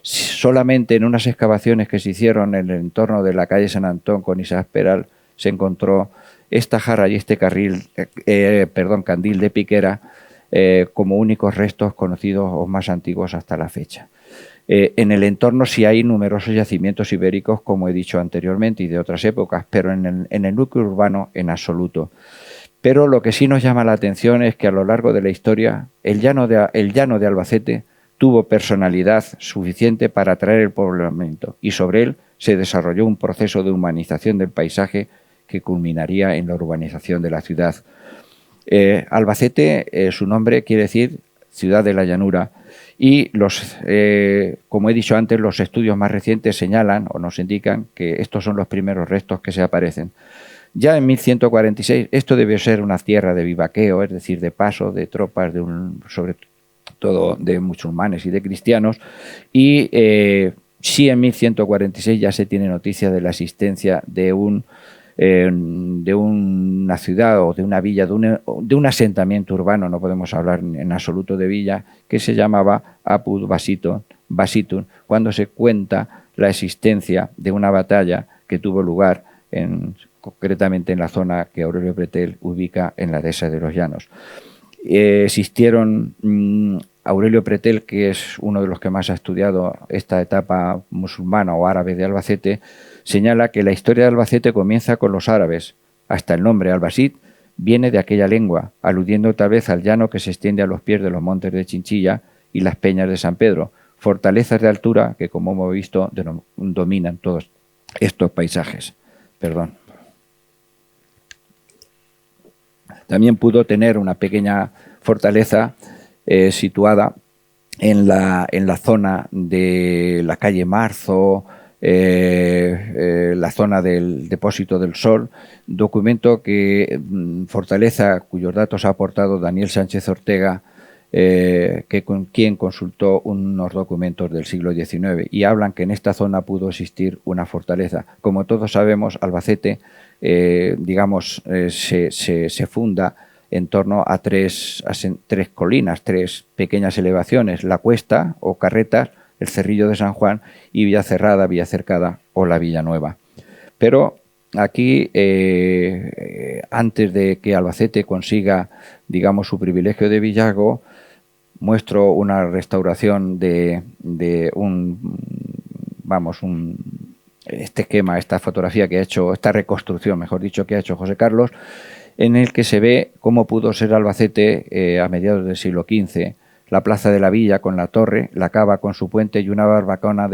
Solamente en unas excavaciones que se hicieron en el entorno de la calle San Antón con Isaac Peral se encontró esta jarra y este candil de piquera como únicos restos conocidos o más antiguos hasta la fecha. En el entorno sí hay numerosos yacimientos ibéricos, como he dicho anteriormente, y de otras épocas, pero en el núcleo urbano en absoluto. Pero lo que sí nos llama la atención es que a lo largo de la historia el llano de Albacete tuvo personalidad suficiente para atraer el poblamiento, y sobre él se desarrolló un proceso de humanización del paisaje que culminaría en la urbanización de la ciudad. Albacete, su nombre quiere decir ciudad de la llanura, y como he dicho antes, los estudios más recientes señalan o nos indican que estos son los primeros restos que se aparecen. Ya en 1146 esto debió ser una tierra de vivaqueo, es decir, de paso de tropas, sobre todo de musulmanes y de cristianos, y sí en 1146 ya se tiene noticia de la existencia de una ciudad o de una villa, de un asentamiento urbano, no podemos hablar en absoluto de villa, que se llamaba Apud Basitun, cuando se cuenta la existencia de una batalla que tuvo lugar concretamente en la zona que Aurelio Pretel ubica en la dehesa de los Llanos. Existieron Aurelio Pretel, que es uno de los que más ha estudiado esta etapa musulmana o árabe de Albacete, señala que la historia de Albacete comienza con los árabes. Hasta el nombre Albasit viene de aquella lengua, aludiendo tal vez al llano que se extiende a los pies de los montes de Chinchilla y las peñas de San Pedro, fortalezas de altura que, como hemos visto, dominan todos estos paisajes. Perdón. También pudo tener una pequeña fortaleza situada en la zona de la calle Marzo, la zona del Depósito del Sol, documento fortaleza cuyos datos ha aportado Daniel Sánchez Ortega, con quien consultó unos documentos del siglo XIX, y hablan que en esta zona pudo existir una fortaleza. Como todos sabemos, Albacete se funda en torno a tres colinas, tres pequeñas elevaciones: la Cuesta o Carretas, el Cerrillo de San Juan y Villacerrada, Villacercada o la Villanueva. Pero aquí, antes de que Albacete consiga, digamos, su privilegio de villazgo, muestro una restauración este esquema, esta fotografía que ha hecho, esta reconstrucción, mejor dicho, que ha hecho José Carlos, en el que se ve cómo pudo ser Albacete a mediados del siglo XV, la plaza de la villa con la torre, la cava con su puente y una barbacana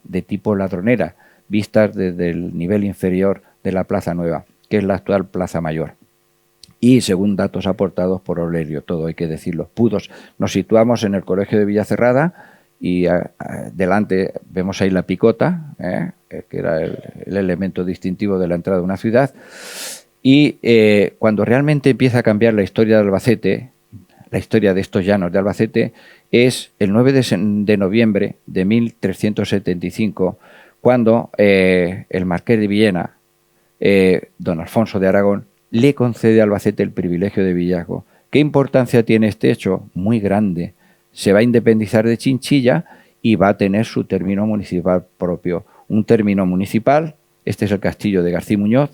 de tipo ladronera, vistas desde el nivel inferior de la Plaza Nueva, que es la actual Plaza Mayor. Y según datos aportados por Aurelio, todo hay que decirlo, nos situamos en el Colegio de Villacerrada y delante vemos ahí la picota, que era el elemento distintivo de la entrada de una ciudad. Y cuando realmente empieza a cambiar la historia de Albacete, la historia de estos llanos de Albacete, es el 9 de noviembre de 1375, cuando el marqués de Villena, don Alfonso de Aragón, le concede a Albacete el privilegio de villazgo. ¿Qué importancia tiene este hecho? Muy grande. Se va a independizar de Chinchilla y va a tener su término municipal propio. Un término municipal, este es el castillo de García Muñoz,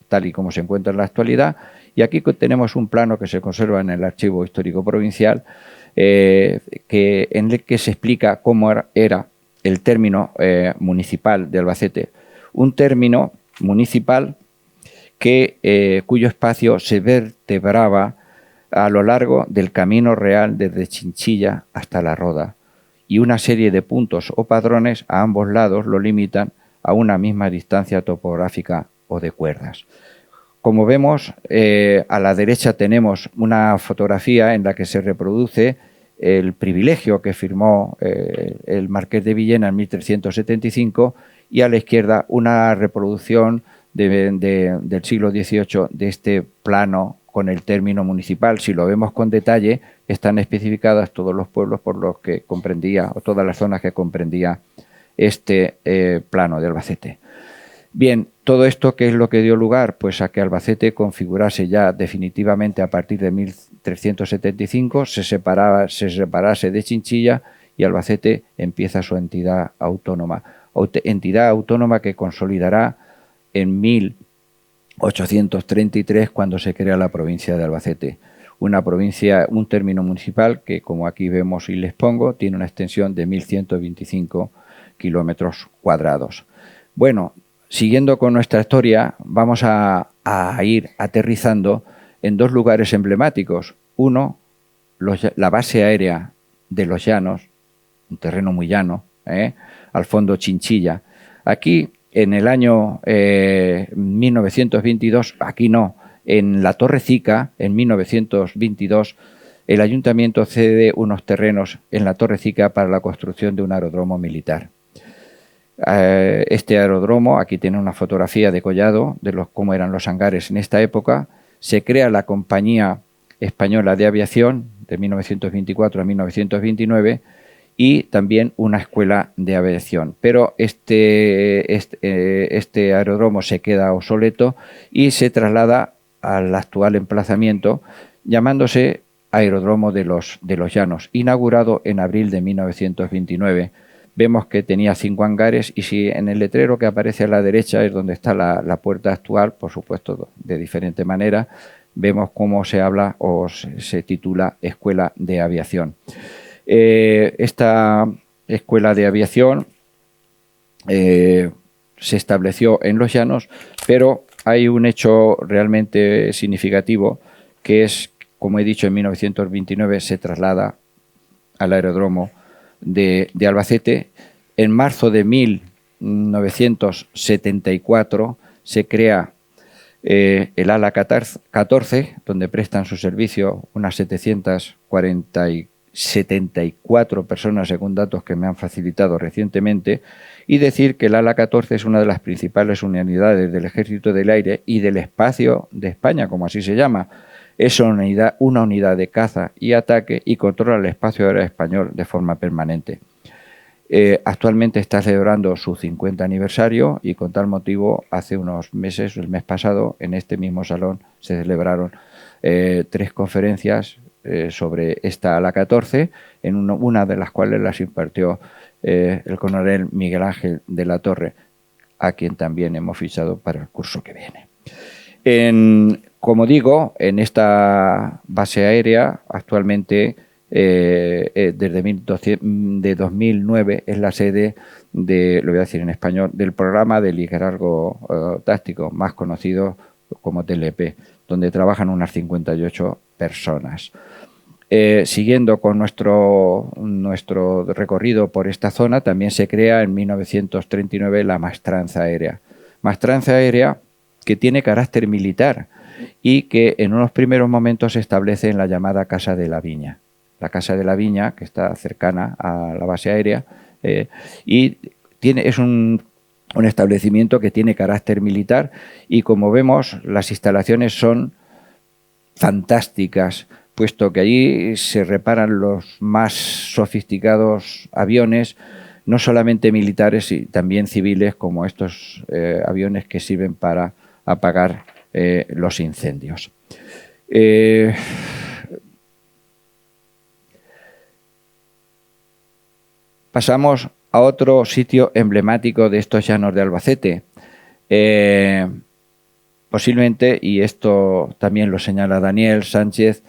tal y como se encuentra en la actualidad. Y aquí tenemos un plano que se conserva en el Archivo Histórico Provincial, en el que se explica cómo era el término municipal de Albacete. Un término municipal cuyo espacio se vertebraba a lo largo del camino real desde Chinchilla hasta La Roda, y una serie de puntos o padrones a ambos lados lo limitan a una misma distancia topográfica o de cuerdas. Como vemos, a la derecha tenemos una fotografía en la que se reproduce el privilegio que firmó el Marqués de Villena en 1375, y a la izquierda una reproducción del siglo XVIII de este plano con el término municipal. Si lo vemos con detalle, están especificadas todos los pueblos por los que comprendía, o todas las zonas que comprendía este plano de Albacete. Bien, todo esto, ¿qué es lo que dio lugar? Pues a que Albacete configurase ya definitivamente a partir de 1375, se separase de Chinchilla, y Albacete empieza su entidad autónoma que consolidará en 1833, cuando se crea la provincia de Albacete. Una provincia, un término municipal que, como aquí vemos y les pongo, tiene una extensión de 1.125 kilómetros cuadrados. Bueno, siguiendo con nuestra historia, vamos a ir aterrizando en dos lugares emblemáticos. Uno, la base aérea de Los Llanos, un terreno muy llano, al fondo Chinchilla. Aquí, en el año 1922, aquí no, en la Torre Cica, en 1922, el ayuntamiento cede unos terrenos en la Torre Cica para la construcción de un aeródromo militar. Este aeródromo, aquí tiene una fotografía de Collado de cómo eran los hangares en esta época. Se crea la Compañía Española de Aviación de 1924 a 1929, y también una escuela de aviación. Pero este aeródromo se queda obsoleto y se traslada al actual emplazamiento, llamándose Aeródromo de los Llanos, inaugurado en abril de 1929. Vemos que tenía 5 hangares, y si en el letrero que aparece a la derecha es donde está la puerta actual, por supuesto de diferente manera, vemos cómo se habla o se titula Escuela de Aviación. Esta escuela de aviación se estableció en Los Llanos, pero hay un hecho realmente significativo, que es, como he dicho, en 1929 se traslada al aeródromo de Albacete. En marzo de 1974 se crea el ala 14, donde prestan su servicio unas 774 personas, según datos que me han facilitado recientemente, y decir que el ala 14 es una de las principales unidades del Ejército del Aire y del Espacio de España, como así se llama. Es una unidad de caza y ataque, y controla el espacio aéreo español de forma permanente. Actualmente está celebrando su 50 aniversario, y con tal motivo, hace unos meses, el mes pasado, en este mismo salón se celebraron 3 conferencias sobre esta ala 14, en una de las cuales las impartió el coronel Miguel Ángel de la Torre, a quien también hemos fichado para el curso que viene. Como digo, en esta base aérea actualmente, desde 2009, es la sede lo voy a decir en español, del programa de liderazgo táctico, más conocido como TLP, donde trabajan unas 58 personas. Siguiendo con nuestro recorrido por esta zona, también se crea en 1939 la Maestranza Aérea. Maestranza Aérea que tiene carácter militar, y que en unos primeros momentos se establece en la llamada Casa de la Viña. La Casa de la Viña, que está cercana a la base aérea, y es un establecimiento que tiene carácter militar, y como vemos, las instalaciones son fantásticas, puesto que allí se reparan los más sofisticados aviones, no solamente militares, sino también civiles, como estos aviones que sirven para apagar los incendios. Pasamos a otro sitio emblemático de estos llanos de Albacete. posiblemente, y esto también lo señala Daniel Sánchez,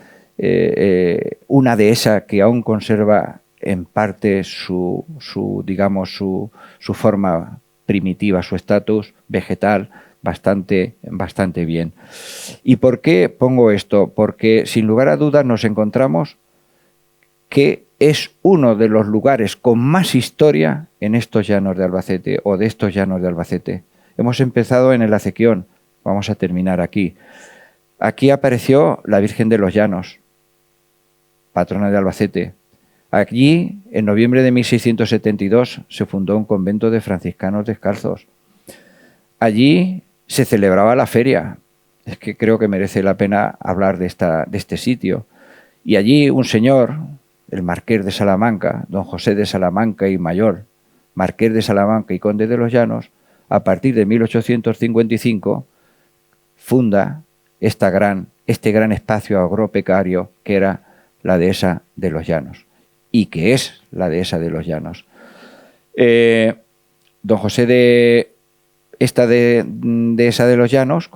una dehesa que aún conserva en parte su forma primitiva, su estatus vegetal, bastante bien. ¿Y por qué pongo esto? Porque sin lugar a dudas nos encontramos que es uno de los lugares con más historia en estos llanos de Albacete, o de estos llanos de Albacete. Hemos empezado en el Acequión, vamos a terminar aquí. Aquí apareció la Virgen de los Llanos, patrona de Albacete. Allí, en noviembre de 1672, se fundó un convento de franciscanos descalzos. Allí se celebraba la feria. Es que creo que merece la pena hablar de este sitio. Y allí un señor, el marqués de Salamanca, don José de Salamanca y Mayor, marqués de Salamanca y conde de los Llanos, a partir de 1855, funda este gran espacio agropecuario que era la Dehesa de los Llanos, y que es la Dehesa de los Llanos. Don José de esta Dehesa de los Llanos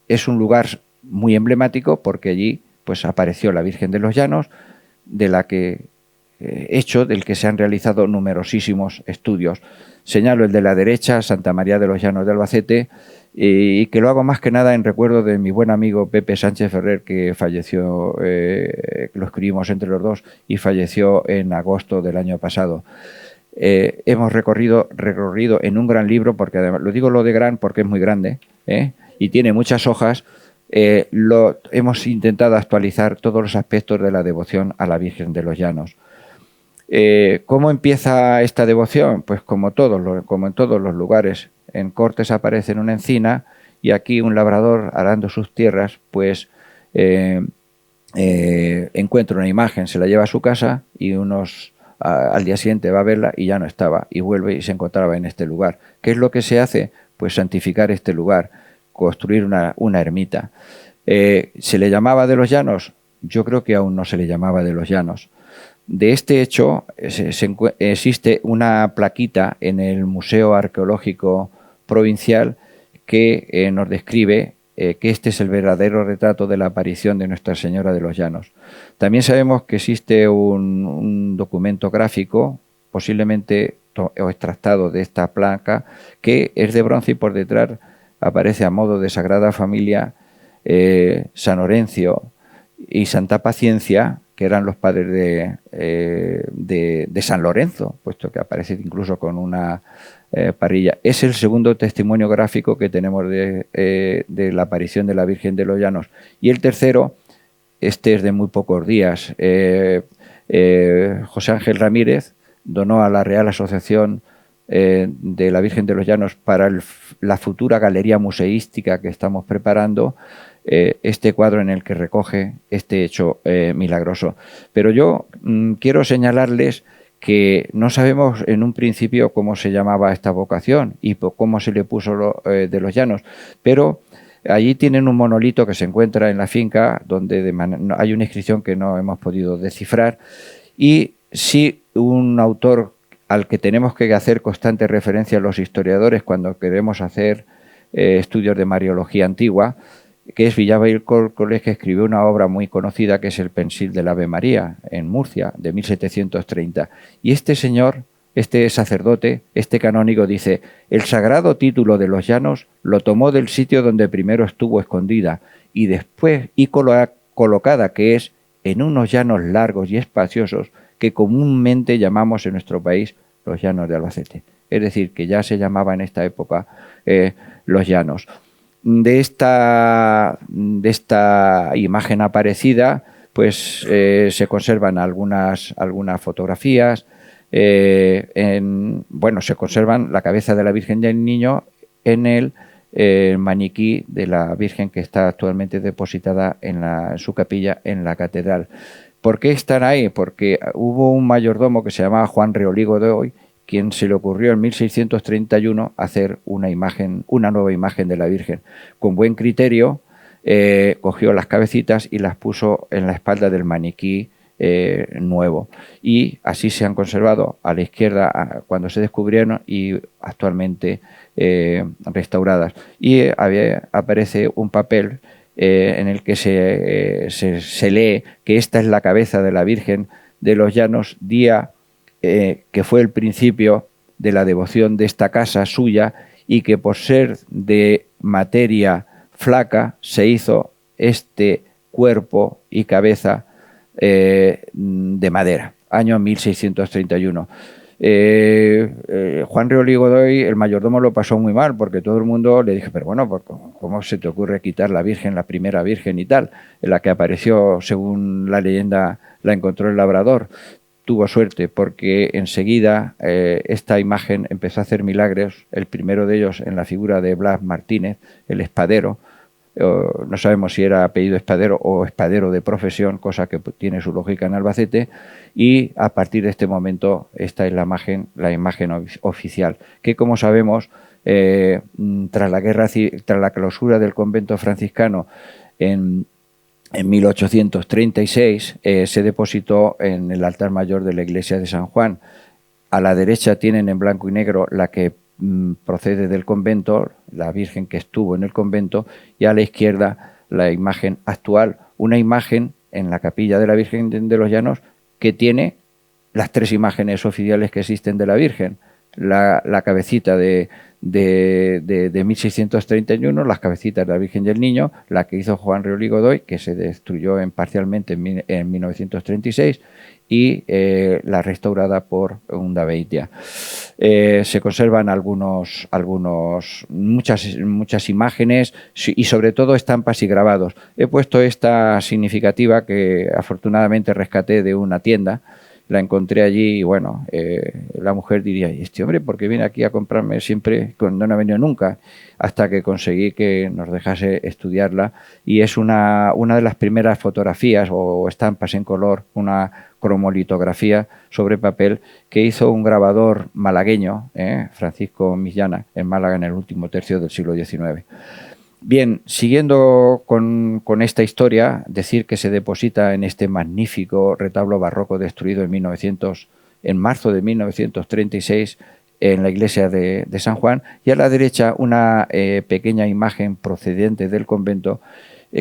es un lugar muy emblemático porque allí pues apareció la Virgen de los Llanos, del que se han realizado numerosísimos estudios. Señalo el de la derecha, Santa María de los Llanos de Albacete, y que lo hago más que nada en recuerdo de mi buen amigo Pepe Sánchez Ferrer, que falleció, lo escribimos entre los dos, y falleció en agosto del año pasado. Hemos recorrido en un gran libro, porque además, lo digo lo de gran porque es muy grande, y tiene muchas hojas. Hemos intentado actualizar todos los aspectos de la devoción a la Virgen de los Llanos. ¿Cómo empieza esta devoción? Pues como en todos los lugares. En Cortes aparece una encina y aquí un labrador arando sus tierras, pues encuentra una imagen, se la lleva a su casa y al día siguiente va a verla y ya no estaba, y vuelve y se encontraba en este lugar. ¿Qué es lo que se hace? Pues santificar este lugar, construir una ermita. ¿Se le llamaba de los Llanos? Yo creo que aún no se le llamaba de los Llanos. De este hecho, existe una plaquita en el Museo Arqueológico Provincial que nos describe que este es el verdadero retrato de la aparición de Nuestra Señora de los Llanos. También sabemos que existe un documento gráfico, posiblemente extractado de esta placa, que es de bronce y por detrás aparece a modo de Sagrada Familia San Orencio y Santa Paciencia, que eran los padres de San Lorenzo, puesto que aparece incluso con una parrilla. Es el segundo testimonio gráfico que tenemos de la aparición de la Virgen de los Llanos. Y el tercero, este es de muy pocos días. José Ángel Ramírez donó a la Real Asociación de la Virgen de los Llanos para la futura galería museística que estamos preparando, este cuadro en el que recoge este hecho milagroso. Pero yo quiero señalarles que no sabemos en un principio cómo se llamaba esta vocación y cómo se le puso de los Llanos, pero allí tienen un monolito que se encuentra en la finca donde hay una inscripción que no hemos podido descifrar, y sí un autor al que tenemos que hacer constante referencia a los historiadores cuando queremos hacer estudios de Mariología antigua, que es Villabail Córcoles, que escribió una obra muy conocida que es el Pensil del Ave María, en Murcia, de 1730. Y este señor, este sacerdote, este canónigo, dice: el sagrado título de los Llanos lo tomó del sitio donde primero estuvo escondida y después colocada, que es en unos llanos largos y espaciosos que comúnmente llamamos en nuestro país los Llanos de Albacete. Es decir, que ya se llamaba en esta época los Llanos. De esta imagen aparecida, pues se conservan algunas fotografías. Se conservan la cabeza de la Virgen y el Niño en el maniquí de la Virgen que está actualmente depositada en su capilla en la catedral. ¿Por qué están ahí? Porque hubo un mayordomo que se llamaba Juan Reoligo de Hoy, quien se le ocurrió en 1631 hacer una nueva imagen de la Virgen. Con buen criterio, cogió las cabecitas y las puso en la espalda del maniquí nuevo. Y así se han conservado a la izquierda cuando se descubrieron y actualmente restauradas. Y aparece un papel en el que se lee que esta es la cabeza de la Virgen de los Llanos, día que fue el principio de la devoción de esta casa suya, y que por ser de materia flaca se hizo este cuerpo y cabeza de madera, año 1631. Juan Reolí Godoy, el mayordomo, lo pasó muy mal porque todo el mundo le dijo, pero bueno, ¿cómo se te ocurre quitar la Virgen, la primera Virgen y tal, en la que apareció, según la leyenda, la encontró el labrador? Tuvo suerte porque enseguida esta imagen empezó a hacer milagros, el primero de ellos en la figura de Blas Martínez, el espadero. No sabemos si era apellido espadero o espadero de profesión, cosa que tiene su lógica en Albacete, y a partir de este momento esta es la imagen oficial, que, como sabemos, tras la clausura del convento franciscano en 1836, se depositó en el altar mayor de la iglesia de San Juan. A la derecha tienen en blanco y negro la que procede del convento, la Virgen que estuvo en el convento, y a la izquierda la imagen actual, una imagen en la capilla de la Virgen de los Llanos que tiene las tres imágenes oficiales que existen de la Virgen: la cabecita de 1631, las cabecitas de la Virgen y el Niño, la que hizo Juan Reolí Godoy, que se destruyó parcialmente en 1936, y la restaurada por Undaveitia. Se conservan muchas imágenes y sobre todo estampas y grabados. He puesto esta significativa que afortunadamente rescaté de una tienda. La encontré allí y bueno, la mujer diría, ¿y este hombre por qué viene aquí a comprarme siempre cuando no ha venido nunca? Hasta que conseguí que nos dejase estudiarla, y es una de las primeras fotografías o estampas en color, una cromolitografía sobre papel que hizo un grabador malagueño, Francisco Millana, en Málaga en el último tercio del siglo XIX. Bien, siguiendo con esta historia, decir que se deposita en este magnífico retablo barroco destruido en marzo de 1936 en la iglesia de San Juan, y a la derecha una pequeña imagen procedente del convento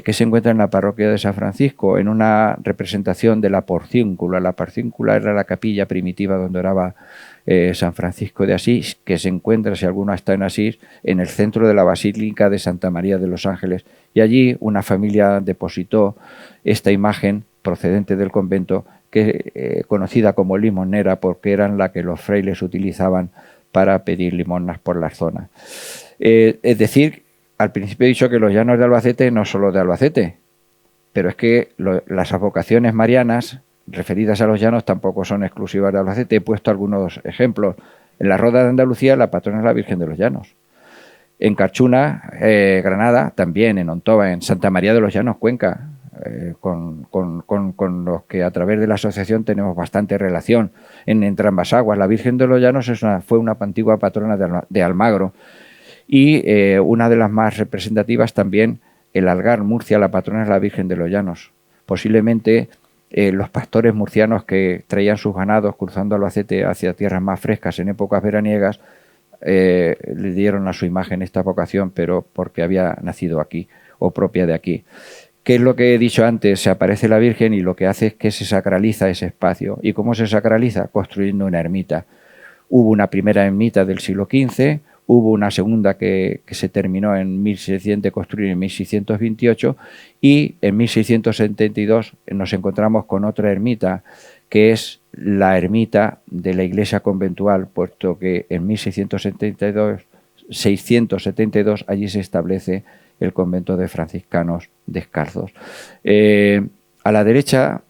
que se encuentra en la parroquia de San Francisco, en una representación de la porcíncula. La porcíncula era la capilla primitiva donde oraba San Francisco de Asís, que se encuentra, si alguno está en Asís, en el centro de la Basílica de Santa María de los Ángeles, y allí una familia depositó esta imagen procedente del convento, conocida como limonera, porque eran la que los frailes utilizaban para pedir limonas por las zonas. Es decir, al principio he dicho que los Llanos de Albacete no solo de Albacete, pero es que las advocaciones marianas referidas a los Llanos tampoco son exclusivas de Albacete. He puesto algunos ejemplos. En la Roda de Andalucía la patrona es la Virgen de los Llanos. En Carchuna, Granada, también en Ontova, en Santa María de los Llanos, Cuenca, con los que a través de la asociación tenemos bastante relación. En Entrambasaguas, la Virgen de los Llanos fue una antigua patrona de Almagro. Y una de las más representativas también, el Algar, Murcia, la patrona es la Virgen de los Llanos. Posiblemente los pastores murcianos que traían sus ganados cruzando Albacete hacia tierras más frescas en épocas veraniegas le dieron a su imagen esta vocación, pero porque había nacido aquí o propia de aquí. ¿Qué es lo que he dicho antes? Se aparece la Virgen y lo que hace es que se sacraliza ese espacio. ¿Y cómo se sacraliza? Construyendo una ermita. Hubo una primera ermita del siglo XV, hubo una segunda que se terminó de construir en 1628, y en 1672 nos encontramos con otra ermita, que es la ermita de la iglesia conventual, puesto que en 672 allí se establece el convento de franciscanos descalzos. A la derecha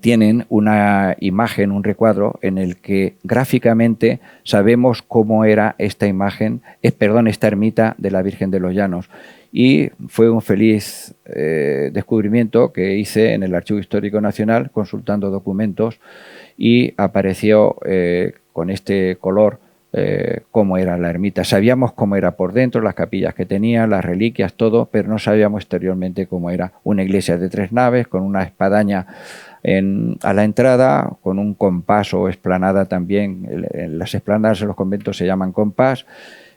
tienen una imagen, un recuadro en el que gráficamente sabemos cómo era esta ermita de la Virgen de los Llanos, y fue un feliz descubrimiento que hice en el Archivo Histórico Nacional consultando documentos, y apareció con este color cómo era la ermita. Sabíamos cómo era por dentro, las capillas que tenía, las reliquias, todo, pero no sabíamos exteriormente cómo era. Una iglesia de 3 naves con una espadaña a la entrada, con un compás o esplanada también. Las esplanadas en los conventos se llaman compás.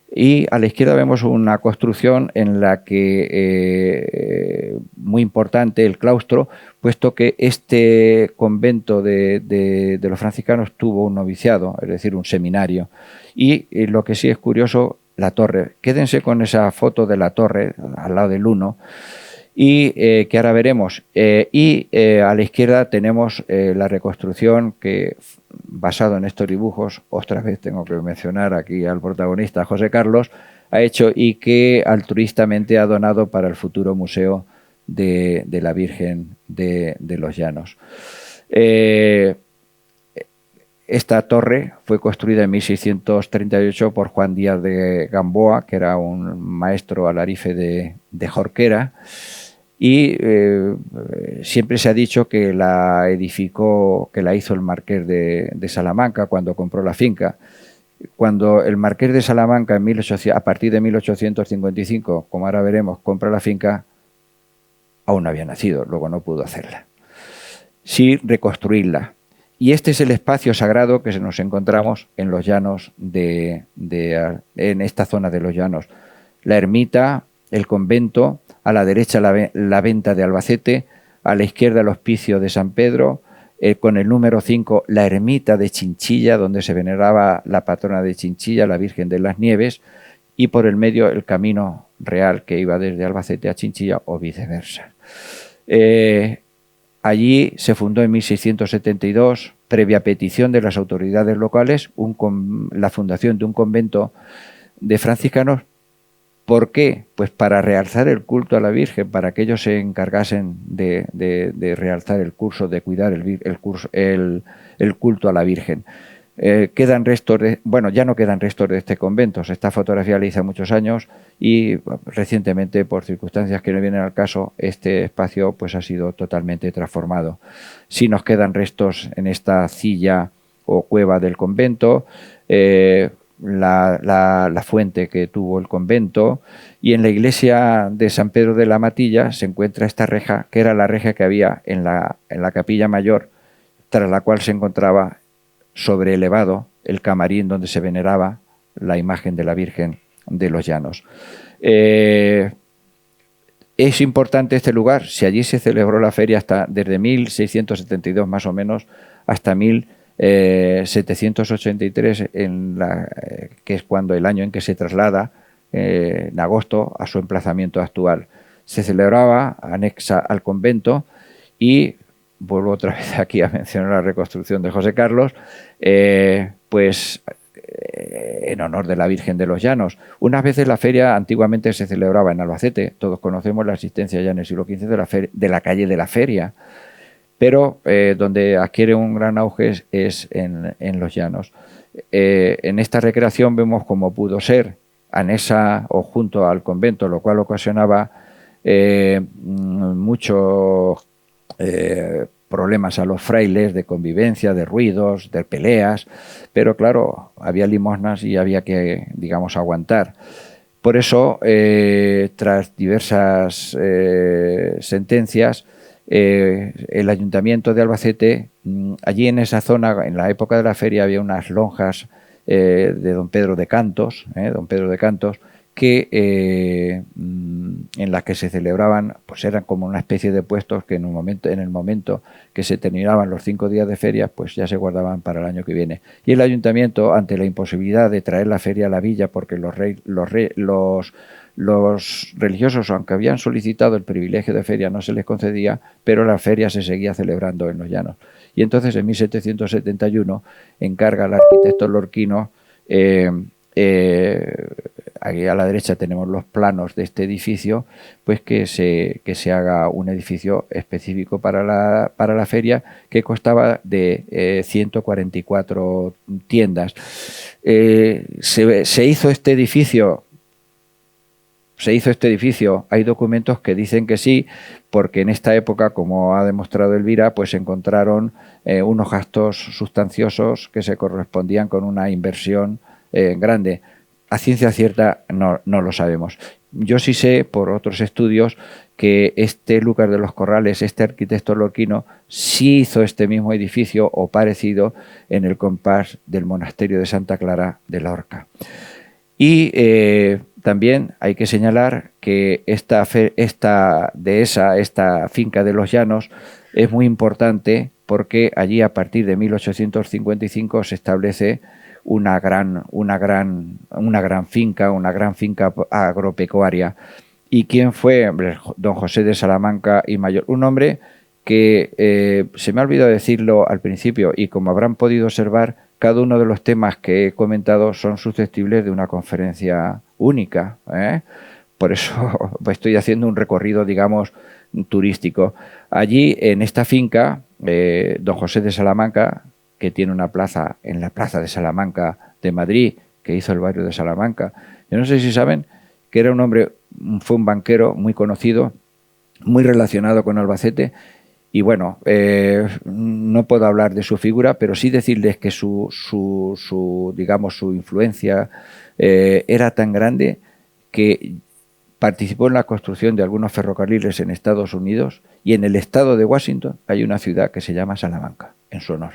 Y a la izquierda vemos una construcción en la que, muy importante, el claustro, puesto que este convento de los franciscanos tuvo un noviciado, es decir, un seminario. Y lo que sí es curioso, la torre. Quédense con esa foto de la torre al lado del 1, y que ahora veremos. A la izquierda tenemos la reconstrucción que, basado en estos dibujos, otra vez tengo que mencionar aquí al protagonista, José Carlos, ha hecho y que altruistamente ha donado para el futuro Museo de la Virgen de los Llanos. Esta torre fue construida en 1638 por Juan Díaz de Gamboa, que era un maestro alarife de Jorquera, y siempre se ha dicho que la edificó, que la hizo el marqués de Salamanca cuando compró la finca. Cuando el marqués de Salamanca a partir de 1855, como ahora veremos, compra la finca, aún no había nacido, luego no pudo hacerla. Sí reconstruirla. Y este es el espacio sagrado que nos encontramos en los llanos en esta zona de los llanos. La ermita, el convento, a la derecha la venta de Albacete, a la izquierda el hospicio de San Pedro, con el número 5 la ermita de Chinchilla, donde se veneraba la patrona de Chinchilla, la Virgen de las Nieves, y por el medio el camino real que iba desde Albacete a Chinchilla o viceversa. Allí se fundó en 1672, previa petición de las autoridades locales, la fundación de un convento de franciscanos. ¿Por qué? Pues para realzar el culto a la Virgen, para que ellos se encargasen de realzar el curso, de cuidar el culto a la Virgen. Quedan restos ya no quedan restos de este convento. Esta fotografía la hice hace muchos años y recientemente, por circunstancias que no vienen al caso, este espacio pues ha sido totalmente transformado. Sí nos quedan restos en esta cilla o cueva del convento, la fuente que tuvo el convento, y en la iglesia de San Pedro de la Matilla se encuentra esta reja, que era la reja que había en la capilla mayor, tras la cual se encontraba sobreelevado el camarín donde se veneraba la imagen de la Virgen de los Llanos. Es importante este lugar. Si allí se celebró la feria desde 1672 más o menos hasta 1783, que es cuando el año en que se traslada, en agosto, a su emplazamiento actual. Se celebraba anexa al convento y vuelvo otra vez aquí a mencionar la reconstrucción de José Carlos, en honor de la Virgen de los Llanos. Unas veces la feria antiguamente se celebraba en Albacete, todos conocemos la existencia ya en el siglo XV de la calle de la Feria, pero donde adquiere un gran auge es en los Llanos. En esta recreación vemos cómo pudo ser anexa o junto al convento, lo cual ocasionaba muchos problemas a los frailes de convivencia, de ruidos, de peleas, pero claro, había limosnas y había que, digamos, aguantar. Por eso, tras diversas sentencias, el Ayuntamiento de Albacete, allí en esa zona, en la época de la feria, había unas lonjas de don Pedro de Cantos, que en las que se celebraban, pues eran como una especie de puestos que en el momento que se terminaban los 5 días de feria, pues ya se guardaban para el año que viene. Y el ayuntamiento, ante la imposibilidad de traer la feria a la villa, porque los religiosos, aunque habían solicitado el privilegio de feria, no se les concedía, pero la feria se seguía celebrando en los Llanos. Y entonces en 1771 encarga al arquitecto lorquino, aquí a la derecha tenemos los planos de este edificio, pues que se haga un edificio específico para la feria, que constaba de 144 tiendas. Se hizo este edificio, hay documentos que dicen que sí, porque en esta época, como ha demostrado Elvira, pues se encontraron unos gastos sustanciosos que se correspondían con una inversión grande. a ciencia cierta no lo sabemos. Yo sí sé, por otros estudios, que este Lucas de los Corrales, este arquitecto lorquino, sí hizo este mismo edificio o parecido en el compás del monasterio de Santa Clara de la Horca. Y también hay que señalar que esta dehesa, esta finca de los Llanos, es muy importante porque allí a partir de 1855 se establece una gran finca agropecuaria. ¿Y quién fue? Don José de Salamanca y Mayor, un hombre que se me ha olvidado decirlo al principio, y como habrán podido observar, cada uno de los temas que he comentado son susceptibles de una conferencia única, ¿eh? Por eso estoy haciendo un recorrido, digamos, turístico. Allí, en esta finca, don José de Salamanca, que tiene una plaza en la Plaza de Salamanca de Madrid, que hizo el barrio de Salamanca. Yo no sé si saben que era un hombre, fue un banquero muy conocido, muy relacionado con Albacete. Y bueno, no puedo hablar de su figura, pero sí decirles que digamos, su influencia era tan grande que participó en la construcción de algunos ferrocarriles en Estados Unidos, y en el estado de Washington hay una ciudad que se llama Salamanca, en su honor.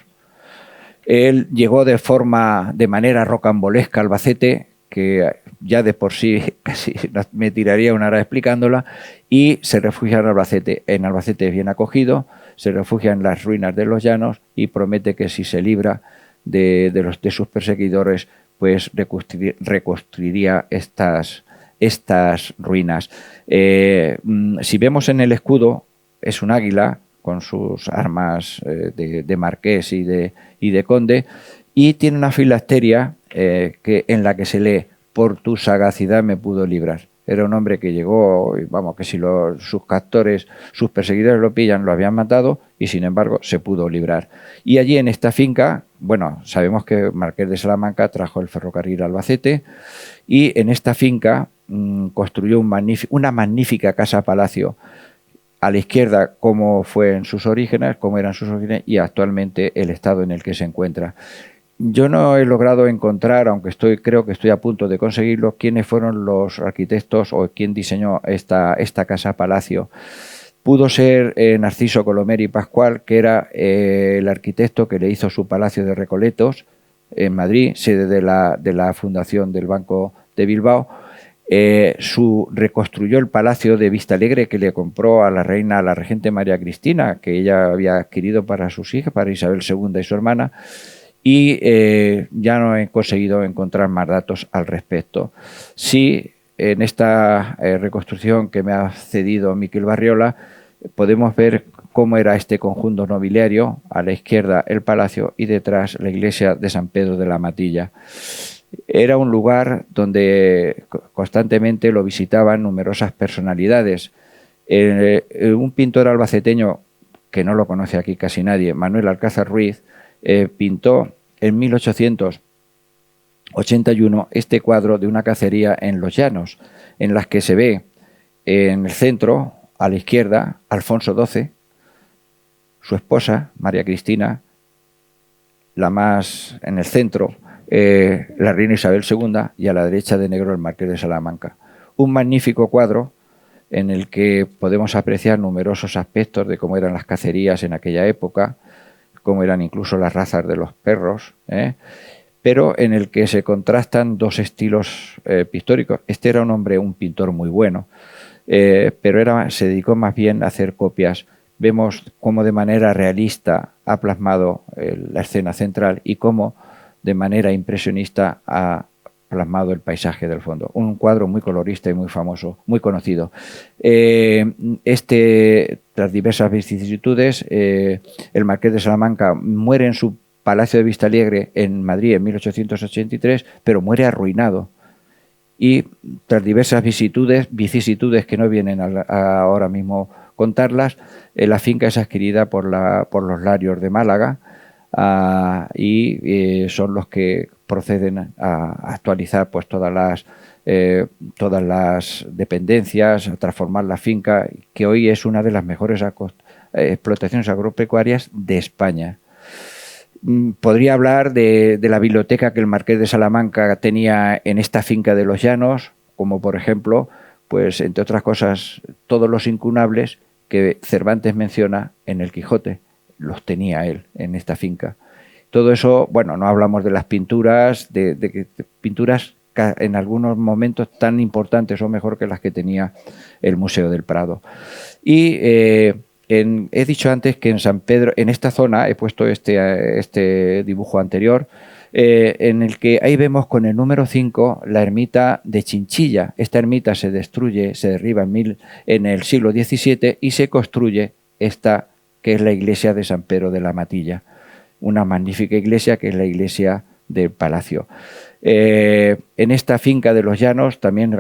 Él llegó de manera rocambolesca a Albacete, que ya de por sí casi me tiraría una hora explicándola, y se refugia en Albacete. En Albacete es bien acogido, se refugia en las ruinas de los Llanos y promete que si se libra de sus perseguidores, pues reconstruiría estas ruinas. Si vemos en el escudo, es un águila con sus armas de marqués y de conde, y tiene una filacteria en la que se lee: por tu sagacidad me pudo librar. Era un hombre que llegó, vamos, que si sus captores, sus perseguidores lo pillan, lo habían matado, y sin embargo se pudo librar. Y allí en esta finca, bueno, sabemos que Marqués de Salamanca trajo el ferrocarril a Albacete, y en esta finca construyó una magnífica casa-palacio. A la izquierda, cómo eran sus orígenes, y actualmente el estado en el que se encuentra. Yo no he logrado encontrar, aunque creo que estoy a punto de conseguirlo, quiénes fueron los arquitectos o quién diseñó esta casa-palacio. Pudo ser Narciso Colomer y Pascual, que era el arquitecto que le hizo su Palacio de Recoletos en Madrid, sede de la fundación del Banco de Bilbao. Reconstruyó el Palacio de Vistalegre, que le compró a la regente María Cristina, que ella había adquirido para sus hijas, para Isabel II y su hermana, y ya no he conseguido encontrar más datos al respecto. Sí, en esta reconstrucción que me ha cedido Miquel Barriola, podemos ver cómo era este conjunto nobiliario: a la izquierda el palacio y detrás la iglesia de San Pedro de la Matilla. Era un lugar donde constantemente lo visitaban numerosas personalidades. Un pintor albaceteño, que no lo conoce aquí casi nadie, Manuel Alcázar Ruiz, pintó en 1881 este cuadro de una cacería en los Llanos, en las que se ve en el centro, a la izquierda, Alfonso XII, su esposa, María Cristina, en el centro, la reina Isabel II, y a la derecha de negro el Marqués de Salamanca. Un magnífico cuadro en el que podemos apreciar numerosos aspectos de cómo eran las cacerías en aquella época, cómo eran incluso las razas de los perros, pero en el que se contrastan dos estilos pictóricos. Este era un pintor muy bueno, pero se dedicó más bien a hacer copias. Vemos cómo de manera realista ha plasmado la escena central y cómo de manera impresionista ha plasmado el paisaje del fondo. Un cuadro muy colorista y muy famoso, muy conocido. Tras diversas vicisitudes, el Marqués de Salamanca muere en su Palacio de Vistalegre en Madrid en 1883, pero muere arruinado. Y tras diversas vicisitudes que no vienen ahora mismo contarlas, la finca es adquirida por los Larios de Málaga, y son los que proceden a actualizar pues todas las dependencias, a transformar la finca, que hoy es una de las mejores explotaciones agropecuarias de España. Podría hablar de la biblioteca que el Marqués de Salamanca tenía en esta finca de los Llanos, como por ejemplo, pues entre otras cosas, todos los incunables que Cervantes menciona en el Quijote, los tenía él en esta finca. Todo eso, bueno, no hablamos de las pinturas, de pinturas en algunos momentos tan importantes o mejor que las que tenía el Museo del Prado. Y he dicho antes que en San Pedro, en esta zona, he puesto este dibujo anterior, en el que ahí vemos con el número 5 la ermita de Chinchilla. Esta ermita se destruye, se derriba en el siglo XVII y se construye esta que es la iglesia de San Pedro de la Matilla. Una magnífica iglesia que es la iglesia del Palacio. En esta finca de los Llanos también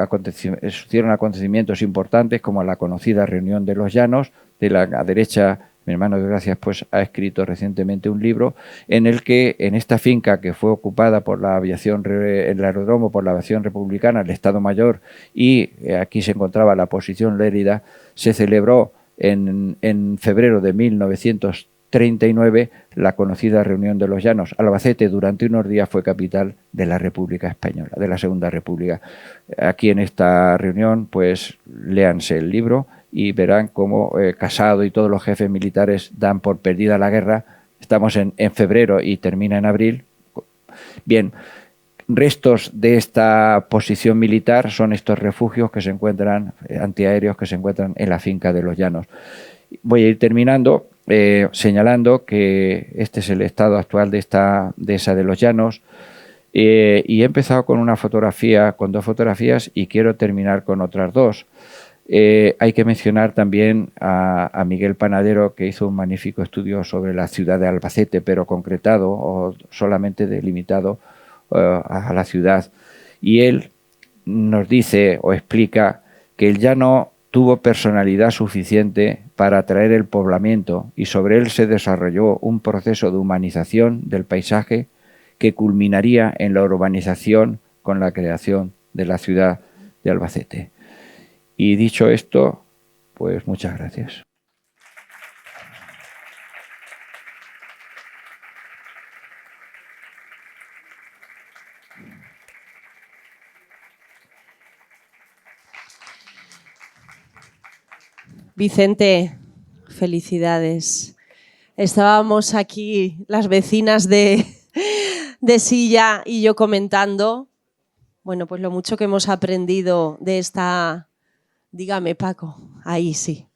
sucedieron acontecimientos importantes como la conocida reunión de los Llanos. De la derecha, mi hermano de Gracias pues ha escrito recientemente un libro en el que en esta finca que fue ocupada por la aviación, el aeródromo por la aviación republicana, el Estado Mayor, y aquí se encontraba la posición Lérida, se celebró en febrero de 1939 la conocida reunión de los Llanos. Albacete durante unos días fue capital de la República Española, de la Segunda República. Aquí en esta reunión pues léanse el libro y verán cómo Casado y todos los jefes militares dan por perdida la guerra. Estamos en febrero y termina en abril. Bien, restos de esta posición militar son estos refugios que se encuentran, antiaéreos, que se encuentran en la finca de los Llanos. Voy a ir terminando señalando que este es el estado actual de esa de los Llanos, y he empezado con una fotografía, con 2 fotografías, y quiero terminar con otras 2. Hay que mencionar también a Miguel Panadero, que hizo un magnífico estudio sobre la ciudad de Albacete, pero concretado o solamente delimitado a la ciudad. Y él nos dice o explica que el llano tuvo personalidad suficiente para atraer el poblamiento y sobre él se desarrolló un proceso de humanización del paisaje que culminaría en la urbanización con la creación de la ciudad de Albacete. Y dicho esto, pues muchas gracias. Vicente, felicidades. Estábamos aquí las vecinas de Silla y yo comentando, bueno, pues lo mucho que hemos aprendido de esta... Dígame, Paco. Ahí sí,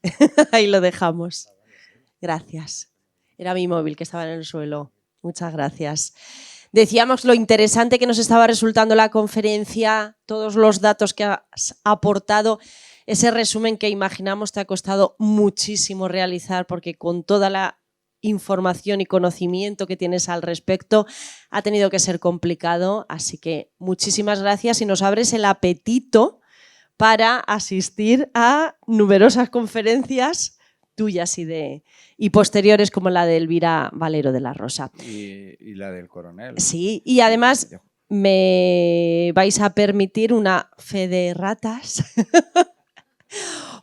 ahí lo dejamos. Gracias. Era mi móvil que estaba en el suelo. Muchas gracias. Decíamos lo interesante que nos estaba resultando la conferencia, todos los datos que has aportado. Ese resumen que imaginamos te ha costado muchísimo realizar porque con toda la información y conocimiento que tienes al respecto ha tenido que ser complicado. Así que muchísimas gracias y nos abres el apetito para asistir a numerosas conferencias tuyas y posteriores como la de Elvira Valero de la Rosa. Y la del coronel. Sí, y además me vais a permitir una fe de ratas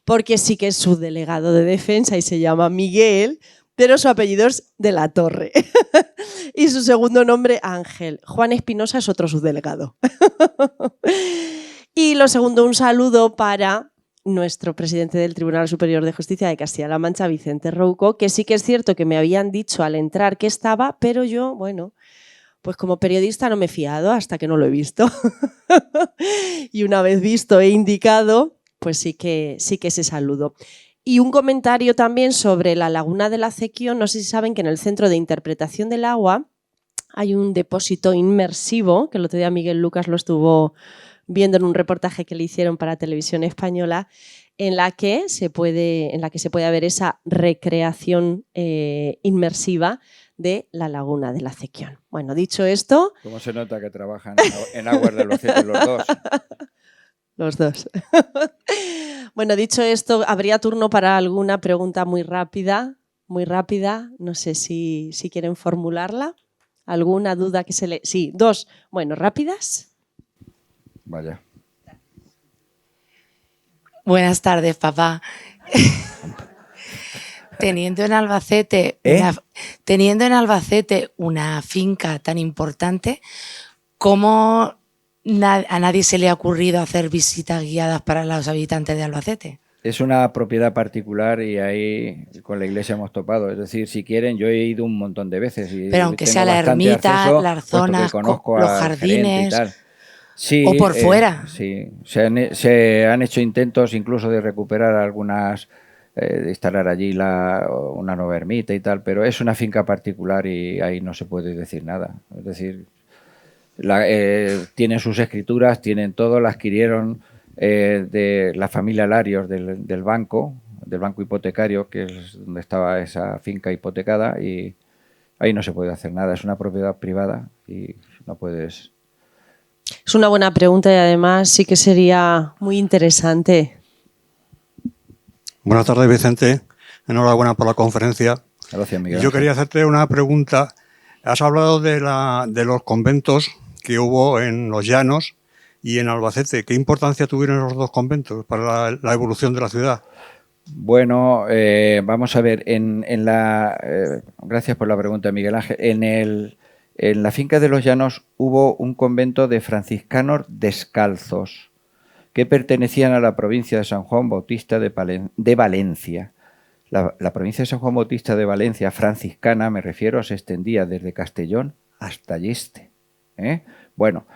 porque sí que es su delegado de defensa y se llama Miguel, pero su apellido es de la Torre y su segundo nombre Ángel. Juan Espinosa es otro subdelegado. Y lo segundo, un saludo para nuestro presidente del Tribunal Superior de Justicia de Castilla-La Mancha, Vicente Rouco, que sí que es cierto que me habían dicho al entrar que estaba, pero yo, bueno, pues como periodista no me he fiado hasta que no lo he visto. Y una vez visto e indicado, pues sí que ese saludo. Y un comentario también sobre la laguna de la Acequión. No sé si saben que en el Centro de Interpretación del Agua hay un depósito inmersivo, que el otro día Miguel Lucas lo estuvo viendo en un reportaje que le hicieron para Televisión Española, en la que se puede ver esa recreación inmersiva de la laguna de la Acequión. Bueno, dicho esto... ¿Cómo se nota que trabajan en aguas de Albacete los dos? Los dos. Bueno, dicho esto, ¿habría turno para alguna pregunta muy rápida? Muy rápida, no sé si quieren formularla. ¿Alguna duda que se le...? Sí, 2. Bueno, rápidas. Vaya. Buenas tardes, papá. teniendo en Albacete, una finca tan importante, ¿cómo a nadie se le ha ocurrido hacer visitas guiadas para los habitantes de Albacete? Es una propiedad particular y ahí con la iglesia hemos topado. Es decir, si quieren, yo he ido un montón de veces. Y pero aunque tengo sea la ermita, acceso, las zonas, conozco los al gerente y jardines, tal. Sí, o por fuera. Sí, se han hecho intentos incluso de recuperar algunas, de instalar allí una nueva ermita y tal, pero es una finca particular y ahí no se puede decir nada. Es decir, tienen sus escrituras, tienen todo, la adquirieron de la familia Larios del banco hipotecario, que es donde estaba esa finca hipotecada, y ahí no se puede hacer nada, es una propiedad privada y no puedes... Es una buena pregunta y además sí que sería muy interesante. Buenas tardes, Vicente. Enhorabuena por la conferencia. Gracias, Miguel. Yo quería hacerte una pregunta. Has hablado de los conventos que hubo en Los Llanos y en Albacete. ¿Qué importancia tuvieron esos dos conventos para la evolución de la ciudad? Bueno, vamos a ver. Gracias por la pregunta, Miguel Ángel. En la finca de Los Llanos hubo un convento de franciscanos descalzos que pertenecían a la provincia de San Juan Bautista de Valencia. La provincia de San Juan Bautista de Valencia, franciscana, me refiero, se extendía desde Castellón hasta Yeste. Bueno,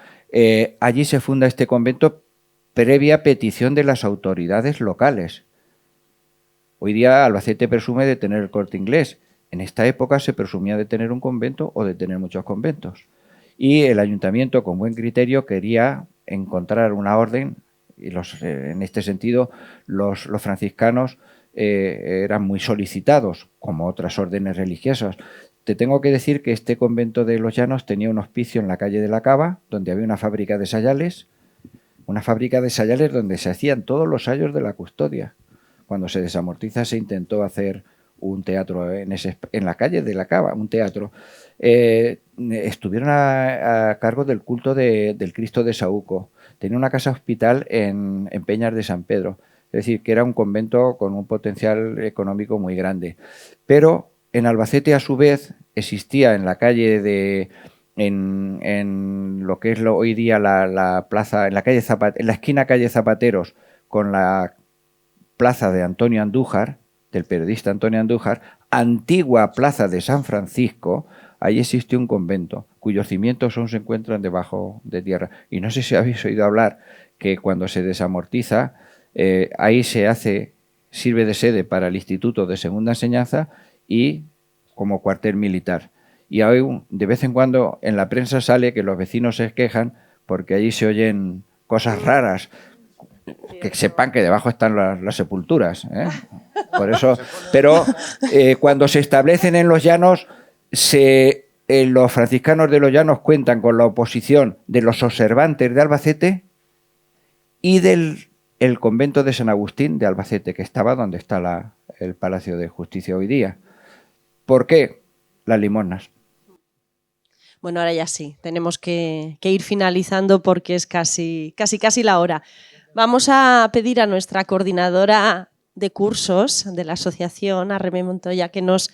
allí se funda este convento previa petición de las autoridades locales. Hoy día Albacete presume de tener el Corte Inglés. En esta época se presumía de tener un convento o de tener muchos conventos. Y el ayuntamiento, con buen criterio, quería encontrar una orden, y en este sentido los franciscanos eran muy solicitados, como otras órdenes religiosas. Te tengo que decir que este convento de Los Llanos tenía un hospicio en la calle de la Cava, donde había una fábrica de sayales donde se hacían todos los sayos de la custodia. Cuando se desamortiza se intentó hacer un teatro en la calle de la Cava, un teatro. Estuvieron a cargo del culto del Cristo de Saúco. Tenía una casa hospital en Peñas de San Pedro. Es decir, que era un convento con un potencial económico muy grande. Pero en Albacete, a su vez, existía en la calle en lo que es hoy día la plaza, en la esquina calle Zapateros, con la plaza de Antonio Andújar, del periodista Antonio Andújar, antigua plaza de San Francisco. Ahí existe un convento cuyos cimientos aún se encuentran debajo de tierra. Y no sé si habéis oído hablar que cuando se desamortiza, ahí sirve de sede para el Instituto de Segunda Enseñanza y como cuartel militar. Y aún, de vez en cuando en la prensa sale que los vecinos se quejan porque allí se oyen cosas raras. Que sepan que debajo están las sepulturas, ¿eh? Por eso, pero cuando se establecen en Los Llanos, los franciscanos de Los Llanos cuentan con la oposición de los observantes de Albacete y del convento de San Agustín de Albacete, que estaba donde está el Palacio de Justicia hoy día. ¿Por qué? Las limosnas. Bueno, ahora ya sí, tenemos que ir finalizando porque es casi la hora. Vamos a pedir a nuestra coordinadora de cursos de la asociación, a Remé Montoya, que nos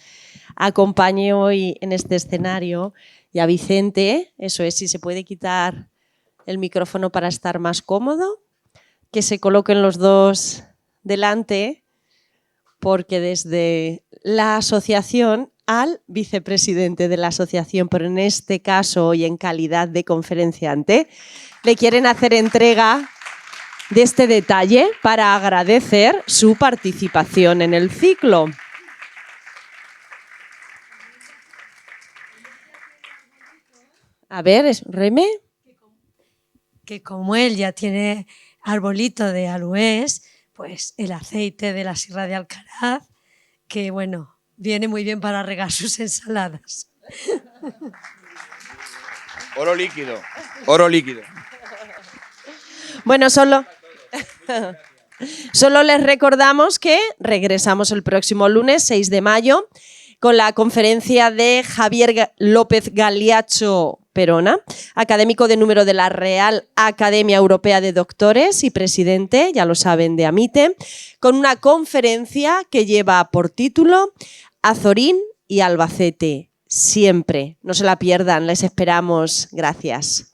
acompañe hoy en este escenario, y a Vicente, eso es, si se puede quitar el micrófono para estar más cómodo, que se coloquen los dos delante, porque desde la asociación al vicepresidente de la asociación, pero en este caso hoy en calidad de conferenciante, le quieren hacer entrega de este detalle para agradecer su participación en el ciclo. A ver, Reme. Que como él ya tiene arbolito de aloes, pues el aceite de la Sierra de Alcaraz, que bueno, viene muy bien para regar sus ensaladas. Oro líquido, oro líquido. Bueno, solo les recordamos que regresamos el próximo lunes 6 de mayo con la conferencia de Javier López Galiacho, Perona, académico de número de la Real Academia Europea de Doctores y presidente, ya lo saben, de AMITE, con una conferencia que lleva por título Azorín y Albacete, siempre. No se la pierdan, les esperamos. Gracias.